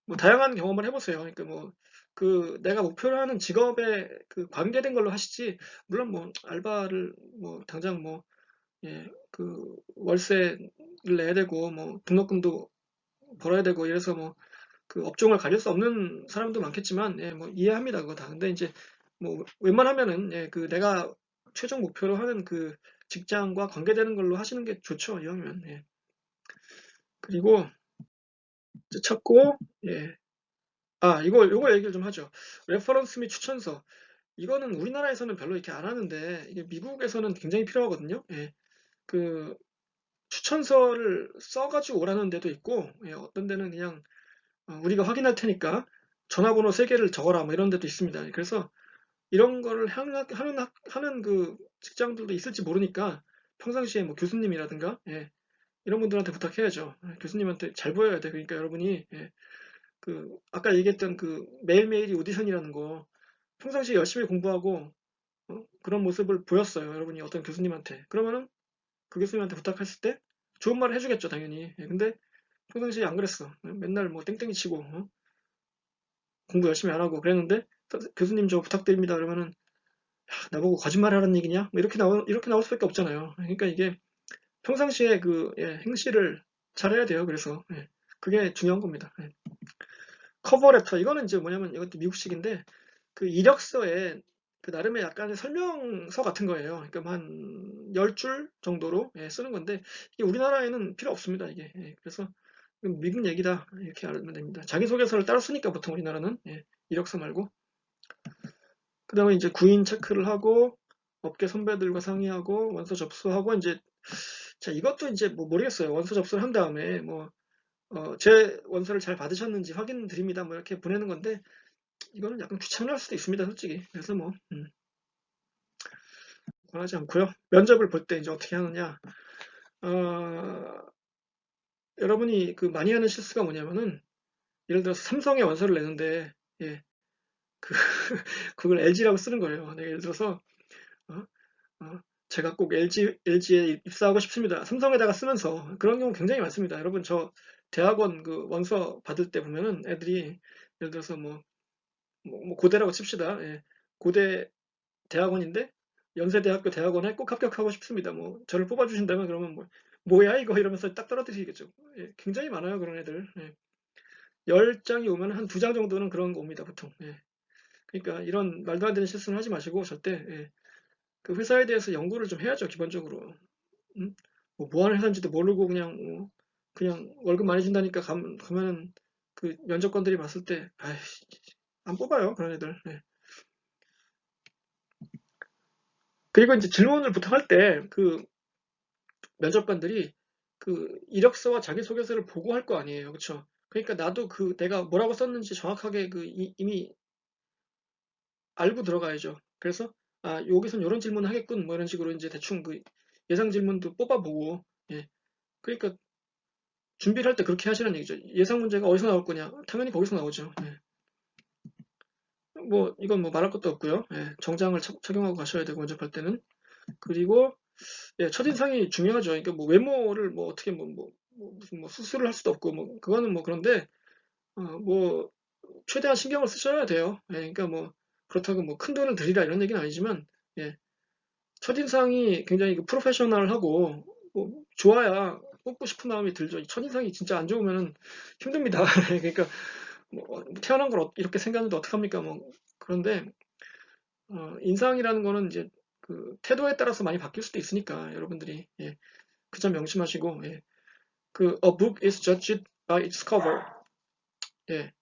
뭐 다양한 경험을 해보세요. 그러니까 뭐 그 내가 목표로 하는 직업에 그 관계된 걸로 하시지. 물론 뭐 알바를 뭐 당장 뭐 예, 그 월세를 내야 되고 뭐 등록금도 벌어야 되고 이래서 뭐 그 업종을 가릴 수 없는 사람도 많겠지만 예, 뭐 이해합니다. 그거 다. 근데 이제 뭐 웬만하면은 예, 그 내가 최종 목표로 하는 그 직장과 관계되는 걸로 하시는 게 좋죠. 이왕이면. 예. 그리고 이제 찾고 예. 요거 얘기를 좀 하죠. 레퍼런스 및 추천서. 이거는 우리나라에서는 별로 이렇게 안 하는데 이게 미국에서는 굉장히 필요하거든요. 예. 그 추천서를 써가지고 오라는 데도 있고 예, 어떤 데는 그냥 우리가 확인할 테니까 전화번호 3개를 적어라 뭐 이런 데도 있습니다. 그래서 이런 거를 하는 그 직장들도 있을지 모르니까 평상시에 뭐 교수님이라든가 예, 이런 분들한테 부탁해야죠. 예, 교수님한테 잘 보여야 돼. 그러니까 여러분이 예, 그 아까 얘기했던 그 매일매일이 오디션이라는 거 평상시에 열심히 공부하고 그런 모습을 보였어요. 여러분이 어떤 교수님한테. 그러면은 그 교수님한테 부탁했을 때 좋은 말을 해주겠죠, 당연히. 예, 근데 평상시에 안 그랬어. 맨날 뭐 땡땡이 치고 공부 열심히 안 하고 그랬는데 교수님 저 부탁드립니다. 그러면은 나보고 거짓말 하라는 얘기냐? 뭐 이렇게 나올 수밖에 없잖아요. 그러니까 이게 평상시에 그 예, 행실을 잘해야 돼요. 그래서 예, 그게 중요한 겁니다. 예. 커버레터 이거는 이제 뭐냐면 이것도 미국식인데 그 이력서에 그 나름의 약간의 설명서 같은 거예요. 그러니까 한 10줄 정도로 예, 쓰는 건데 이게 우리나라에는 필요 없습니다. 이게 예, 그래서 미국 얘기다 이렇게 알면 됩니다. 자기소개서를 따로 쓰니까 보통 우리나라는 예, 이력서 말고 그 다음에 이제 구인 체크를 하고 업계 선배들과 상의하고 원서 접수하고 이제 자 이것도 이제 뭐 모르겠어요. 원서 접수를 한 다음에 뭐 제 원서를 잘 받으셨는지 확인 드립니다. 뭐 이렇게 보내는 건데 이거는 약간 귀찮을 수도 있습니다, 솔직히. 그래서 뭐 권하지 않고요. 면접을 볼 때 이제 어떻게 하느냐? 어, 여러분이 그 많이 하는 실수가 뭐냐면은 예를 들어서 삼성에 원서를 내는데 예, 그 그걸 LG라고 쓰는 거예요. 네, 예를 들어서 어, 제가 꼭 LG에 입사하고 싶습니다. 삼성에다가 쓰면서 그런 경우 굉장히 많습니다. 여러분 저 대학원 그 원서 받을 때 보면은 애들이 예를 들어서 뭐 고대라고 칩시다. 예, 고대 대학원인데 연세대학교 대학원에 꼭 합격하고 싶습니다. 뭐 저를 뽑아주신다면 그러면 뭐 뭐야 이거 이러면서 딱 떨어뜨리겠죠. 예, 굉장히 많아요 그런 애들. 예. 10장이 오면 한 2장 정도는 그런 거 옵니다 보통. 예. 그러니까 이런 말도 안 되는 실수는 하지 마시고 절대 예. 그 회사에 대해서 연구를 좀 해야죠 기본적으로. 음? 뭐 하는 회사인지도 모르고 그냥 월급 많이 준다니까 가면은 그 면접관들이 봤을 때 아이씨 안 뽑아요 그런 애들. 예. 그리고 이제 질문을 부탁할 때 그 면접관들이 그 이력서와 자기소개서를 보고 할 거 아니에요. 그쵸? 그러니까 나도 그 내가 뭐라고 썼는지 정확하게 그 이미 알고 들어가야죠. 그래서 여기선 이런 질문을 하겠군 뭐 이런 식으로 이제 대충 그 예상 질문도 뽑아보고 예. 그러니까 준비를 할 때 그렇게 하시라는 얘기죠. 예상 문제가 어디서 나올 거냐? 당연히 거기서 나오죠. 예. 뭐 이건 뭐 말할 것도 없고요. 예. 정장을 착용하고 가셔야 되고 면접할 때는 그리고 예, 첫인상이 중요하죠. 그러니까 뭐 외모를 뭐 어떻게 무슨 뭐 수술을 할 수도 없고 뭐 그거는 뭐 그런데 뭐 최대한 신경을 쓰셔야 돼요. 예, 그러니까 뭐 그렇다고 뭐 큰 돈을 들이라 이런 얘기는 아니지만, 예, 첫인상이 굉장히 프로페셔널하고 뭐 좋아야 뽑고 싶은 마음이 들죠. 첫인상이 진짜 안 좋으면 힘듭니다. 그러니까 뭐 태어난 걸 이렇게 생각하는데 어떡합니까? 뭐 그런데 인상이라는 거는 이제 그 태도에 따라서 많이 바뀔 수도 있으니까 여러분들이, 예, 그 점 명심하시고, 예, 그 A book is judged by its cover. 예,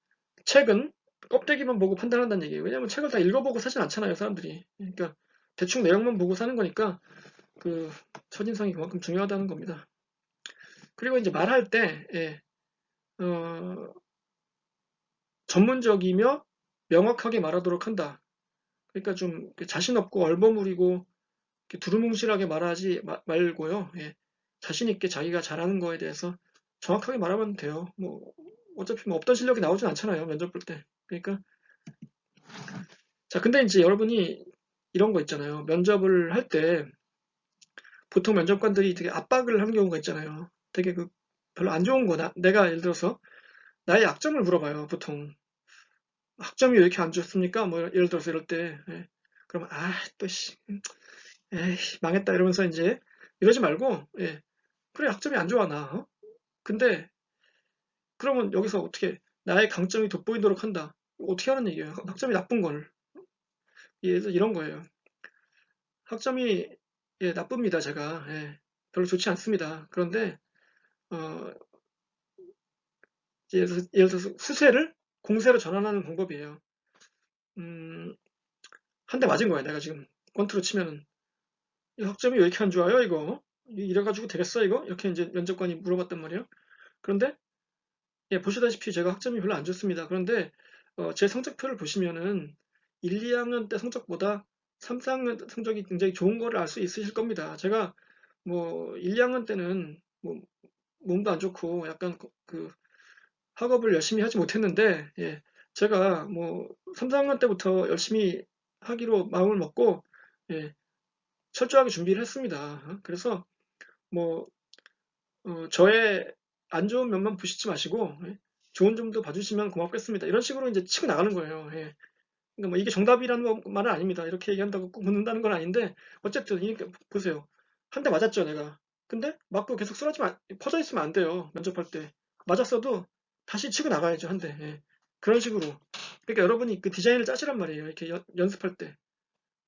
책은 껍데기만 보고 판단한다는 얘기예요. 왜냐하면 책을 다 읽어보고 사진 않잖아요, 사람들이. 그러니까 대충 내용만 보고 사는 거니까 그 첫인상이 그만큼 중요하다는 겁니다. 그리고 이제 말할 때, 예, 어, 전문적이며 명확하게 말하도록 한다. 그러니까 좀 자신 없고 얼버무리고 두루뭉실하게 말하지 말고요. 예, 자신 있게 자기가 잘하는 거에 대해서 정확하게 말하면 돼요. 뭐 어차피 뭐 없던 실력이 나오진 않잖아요, 면접 볼 때. 그러니까 자, 근데 이제 여러분이 이런 거 있잖아요. 면접을 할 때 보통 면접관들이 되게 압박을 하는 경우가 있잖아요. 되게 그 별로 안 좋은 거나 내가 예를 들어서 나의 약점을 물어봐요. 보통 학점이 왜 이렇게 안 좋습니까? 뭐 예를 들어서 이럴 때, 예. 그러면 또 씨, 에이 망했다 이러면서 이제 이러지 말고, 예, 그래 학점이 안 좋아 나. 근데 그러면 여기서 어떻게 나의 강점이 돋보이도록 한다. 어떻게 하는 얘기예요? 학점이 나쁜 걸. 예를 이런 거예요. 학점이, 예, 나쁩니다. 제가, 예, 별로 좋지 않습니다. 그런데 어, 예를 들어서 수세를 공세로 전환하는 방법이에요. 음, 한 대 맞은 거야. 내가 지금 권투로 치면은 이 학점이 왜 이렇게 안 좋아요? 이거 이래가지고 되겠어? 이거 이렇게 이제 면접관이 물어봤단 말이에요. 그런데 예, 보시다시피 제가 학점이 별로 안 좋습니다. 그런데 제 성적표를 보시면은 1, 2학년 때 성적보다 3, 4학년 때 성적이 굉장히 좋은 거를 알 수 있으실 겁니다. 제가 뭐 1, 2학년 때는 뭐 몸도 안 좋고 약간 그 학업을 열심히 하지 못했는데, 예, 제가 뭐 3, 4학년 때부터 열심히 하기로 마음을 먹고, 예, 철저하게 준비를 했습니다. 그래서 뭐 저의 안 좋은 면만 보시지 마시고, 예, 좋은 점도 봐주시면 고맙겠습니다. 이런 식으로 이제 치고 나가는 거예요. 예. 그러니까 뭐 이게 정답이라는 말은 아닙니다. 이렇게 얘기한다고 꼭 묻는다는 건 아닌데 어쨌든 이렇게 보세요. 한 대 맞았죠, 내가. 근데 맞고 계속 쓰러지면 퍼져 있으면 안 돼요. 면접할 때 맞았어도 다시 치고 나가야죠, 한 대. 예. 그런 식으로. 그러니까 여러분이 그 디자인을 짜시란 말이에요. 이렇게 연습할 때.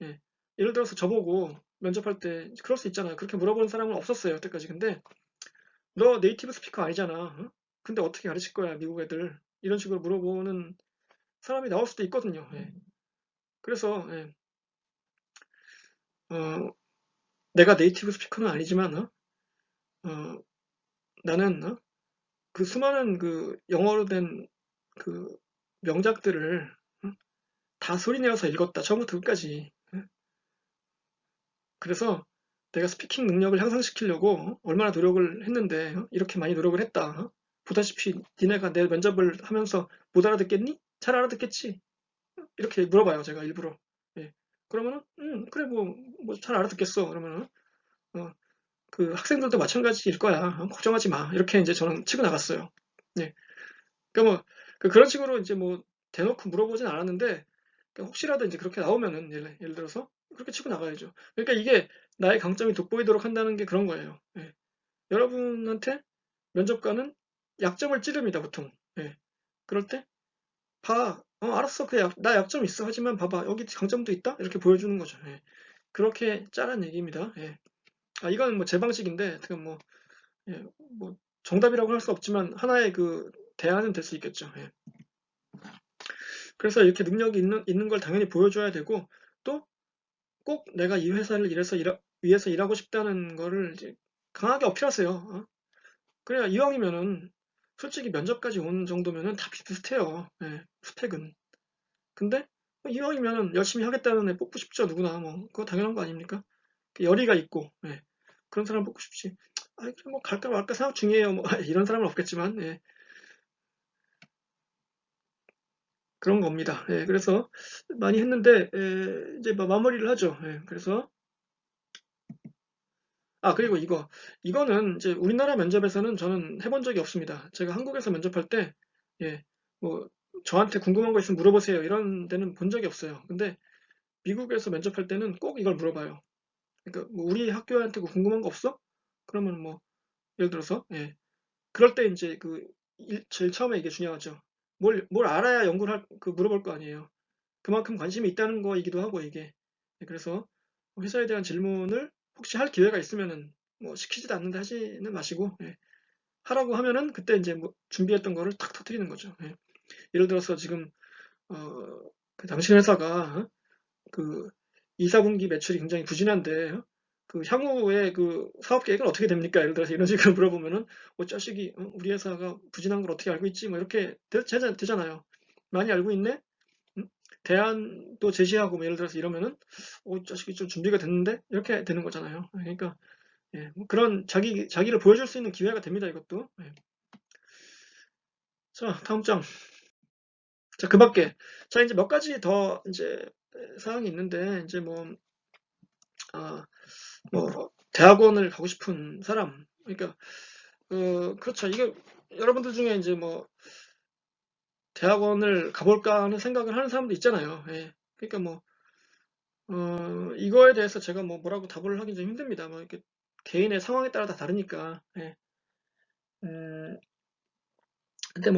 예. 예를 들어서 저보고 면접할 때 그럴 수 있잖아요. 그렇게 물어보는 사람은 없었어요, 여태까지. 근데 너 네이티브 스피커 아니잖아. 어? 근데 어떻게 가르칠 거야, 미국 애들. 이런 식으로 물어보는 사람이 나올 수도 있거든요. 예. 그래서, 예, 어, 내가 네이티브 스피커는 아니지만, 어, 나는, 그 수많은 그 영어로 된 그 명작들을, 어? 다 소리내어서 읽었다. 처음부터 끝까지. 그래서 내가 스피킹 능력을 향상시키려고 얼마나 노력을 했는데, 이렇게 많이 노력을 했다. 보다시피 니네가 내 면접을 하면서 못 알아듣겠니? 잘 알아듣겠지? 이렇게 물어봐요, 제가 일부러. 예. 그러면은, 그래, 뭐 잘 알아듣겠어. 그러면은, 어, 그 학생들도 마찬가지일 거야. 걱정하지 마. 이렇게 이제 저는 치고 나갔어요. 예. 그러니까 뭐, 그런 식으로 이제 뭐, 대놓고 물어보진 않았는데, 그러니까 혹시라도 이제 그렇게 나오면은, 예를 들어서, 그렇게 치고 나가야죠. 그러니까 이게 나의 강점이 돋보이도록 한다는 게 그런 거예요. 예. 여러분한테 면접관은 약점을 찌릅니다, 보통. 예. 그럴 때, 알았어. 나 약점 있어. 하지만 봐봐. 여기 강점도 있다? 이렇게 보여주는 거죠. 예. 그렇게 짜란 얘기입니다. 예. 이건 뭐 제 방식인데, 그건 뭐, 예, 뭐, 정답이라고 할 수 없지만, 하나의 그, 대안은 될 수 있겠죠. 예. 그래서 이렇게 능력이 있는 걸 당연히 보여줘야 되고, 또, 꼭 내가 이 회사를 위해서 일하고 싶다는 거를 이제 강하게 어필하세요. 그래야 이왕이면은, 솔직히 면접까지 온 정도면은 다 비슷해요. 예, 스펙은. 근데 이왕이면 열심히 하겠다는 애 뽑고 싶죠, 누구나. 뭐 그거 당연한 거 아닙니까? 열의가 있고, 예. 그런 사람 뽑고 싶지. 그래 뭐 갈까 말까 생각 중이에요. 뭐 이런 사람은 없겠지만, 예. 그런 겁니다. 예. 그래서 많이 했는데, 이제 뭐 마무리를 하죠. 예. 그래서 그리고 이거는 이제 우리나라 면접에서는 저는 해본 적이 없습니다. 제가 한국에서 면접할 때, 예, 뭐 저한테 궁금한 거 있으면 물어보세요. 이런 데는 본 적이 없어요. 근데 미국에서 면접할 때는 꼭 이걸 물어봐요. 그러니까 뭐 우리 학교한테 궁금한 거 없어? 그러면 뭐 예를 들어서 예. 그럴 때 이제 제일 처음에 이게 중요하죠. 뭘 알아야 연구를 물어볼 거 아니에요. 그만큼 관심이 있다는 거이기도 하고 이게. 예, 그래서 회사에 대한 질문을 혹시 할 기회가 있으면은 뭐 시키지도 않는데 하지는 마시고 예. 하라고 하면은 그때 이제 뭐 준비했던 거를 탁 터뜨리는 거죠. 예. 예를 들어서 지금 그 당신 회사가 그 2, 4분기 매출이 굉장히 부진한데 그 향후에 그 사업 계획은 어떻게 됩니까? 예를 들어서 이런 식으로 물어보면은 자식이 우리 회사가 부진한 걸 어떻게 알고 있지? 뭐 이렇게 되잖아요. 많이 알고 있네? 음? 대안도 제시하고 뭐 예를 들어서 이러면은 자식이 좀 준비가 됐는데? 이렇게 되는 거잖아요. 그러니까 예, 뭐 그런 자기를 보여줄 수 있는 기회가 됩니다. 이것도. 예. 자, 다음 장. 자, 그 밖에. 자, 이제 몇 가지 더 이제 사항이 있는데 이제 아, 대학원을 가고 싶은 사람. 그러니까 그렇죠. 이게 여러분들 중에 이제 대학원을 가볼까 하는 생각을 하는 사람도 있잖아요. 예. 그러니까 이거에 대해서 제가 뭐라고 답을 하긴 좀 힘듭니다. 이렇게 개인의 상황에 따라 다 다르니까. 예. 음, 근데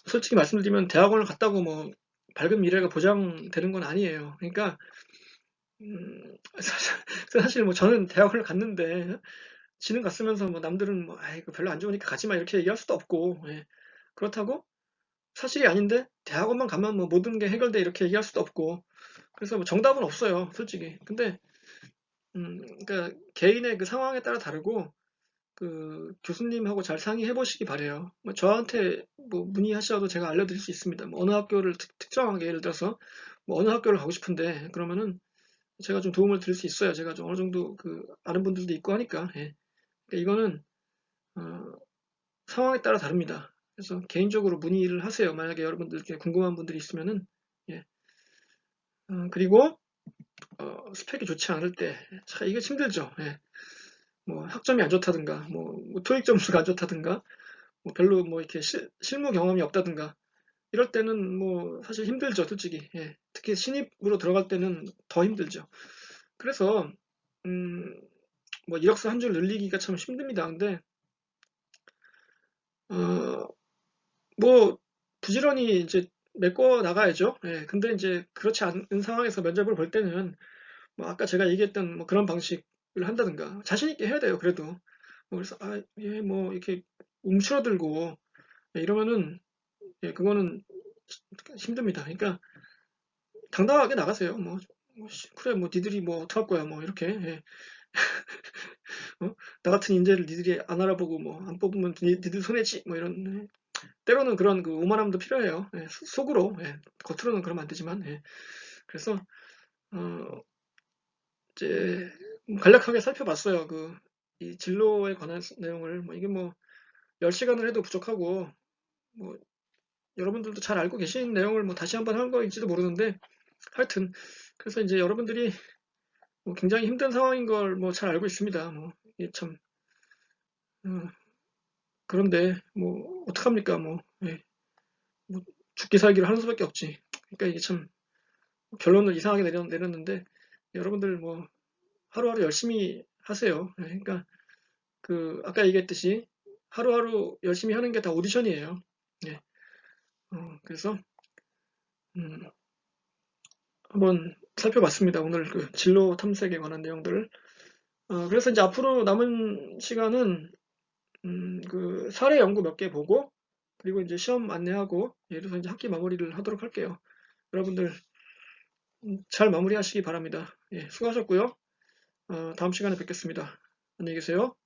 솔직히 말씀드리면 대학원을 갔다고 밝은 미래가 보장되는 건 아니에요. 그러니까 사실 저는 대학원을 갔는데 지는 갔으면서 남들은 아이 그 별로 안 좋으니까 가지 마 이렇게 얘기할 수도 없고 예. 그렇다고 사실이 아닌데 대학원만 가면 모든 게 해결돼 이렇게 얘기할 수도 없고 그래서 정답은 없어요 솔직히. 근데 그러니까 개인의 그 상황에 따라 다르고 그 교수님하고 잘 상의해 보시기 바래요. 저한테 문의하셔도 제가 알려드릴 수 있습니다. 어느 학교를 특정하게 예를 들어서 어느 학교를 가고 싶은데 그러면은 제가 좀 도움을 드릴 수 있어요. 제가 좀 어느 정도 아는 분들도 있고 하니까. 예. 그러니까 이거는 어, 상황에 따라 다릅니다. 그래서 개인적으로 문의를 하세요. 만약에 여러분들 중에 궁금한 분들이 있으면은. 예. 그리고 스펙이 좋지 않을 때, 이게 힘들죠. 예. 학점이 안 좋다든가, 토익 점수가 안 좋다든가, 별로 이렇게 실무 경험이 없다든가, 이럴 때는 사실 힘들죠, 솔직히. 예. 특히 신입으로 들어갈 때는 더 힘들죠. 그래서, 음, 이력서 한 줄 늘리기가 참 힘듭니다. 근데, 어, 부지런히 이제 메꿔 나가야죠. 예. 근데 이제 그렇지 않은 상황에서 면접을 볼 때는 아까 제가 얘기했던 그런 방식을 한다든가 자신 있게 해야 돼요. 그래도 그래서 예, 이렇게 움츠러들고 예, 이러면은 예, 그거는 힘듭니다. 그러니까 당당하게 나가세요. 그래 니들이 어떡할 거야 이렇게 예. 나 같은 인재를 니들이 안 알아보고 안 뽑으면 니들 손해지 이런 예. 때로는 그런 오만함도 필요해요. 예, 속으로 예, 겉으로는 그러면 안 되지만 예. 그래서 어, 이제 간략하게 살펴봤어요. 이 진로에 관한 내용을 이게 10시간을 해도 부족하고 뭐 여러분들도 잘 알고 계신 내용을 다시 한번 한 거일지도 모르는데 하여튼 그래서 이제 여러분들이 굉장히 힘든 상황인 걸 잘 알고 있습니다. 이게 참 어, 그런데 어떡합니까 예, 뭐 죽기 살기를 하는 수밖에 없지. 그러니까 이게 참 결론을 이상하게 내렸는데 여러분들 하루하루 열심히 하세요. 예, 그러니까 아까 얘기했듯이 하루하루 열심히 하는 게 다 오디션이에요. 예. 그래서 음, 한번 살펴봤습니다. 오늘 진로 탐색에 관한 내용들을. 그래서 이제 앞으로 남은 시간은 사례 연구 몇 개 보고 그리고 이제 시험 안내하고 예를 들어서 이제 학기 마무리를 하도록 할게요. 여러분들 잘 마무리하시기 바랍니다. 예, 수고하셨고요. 다음 시간에 뵙겠습니다. 안녕히 계세요.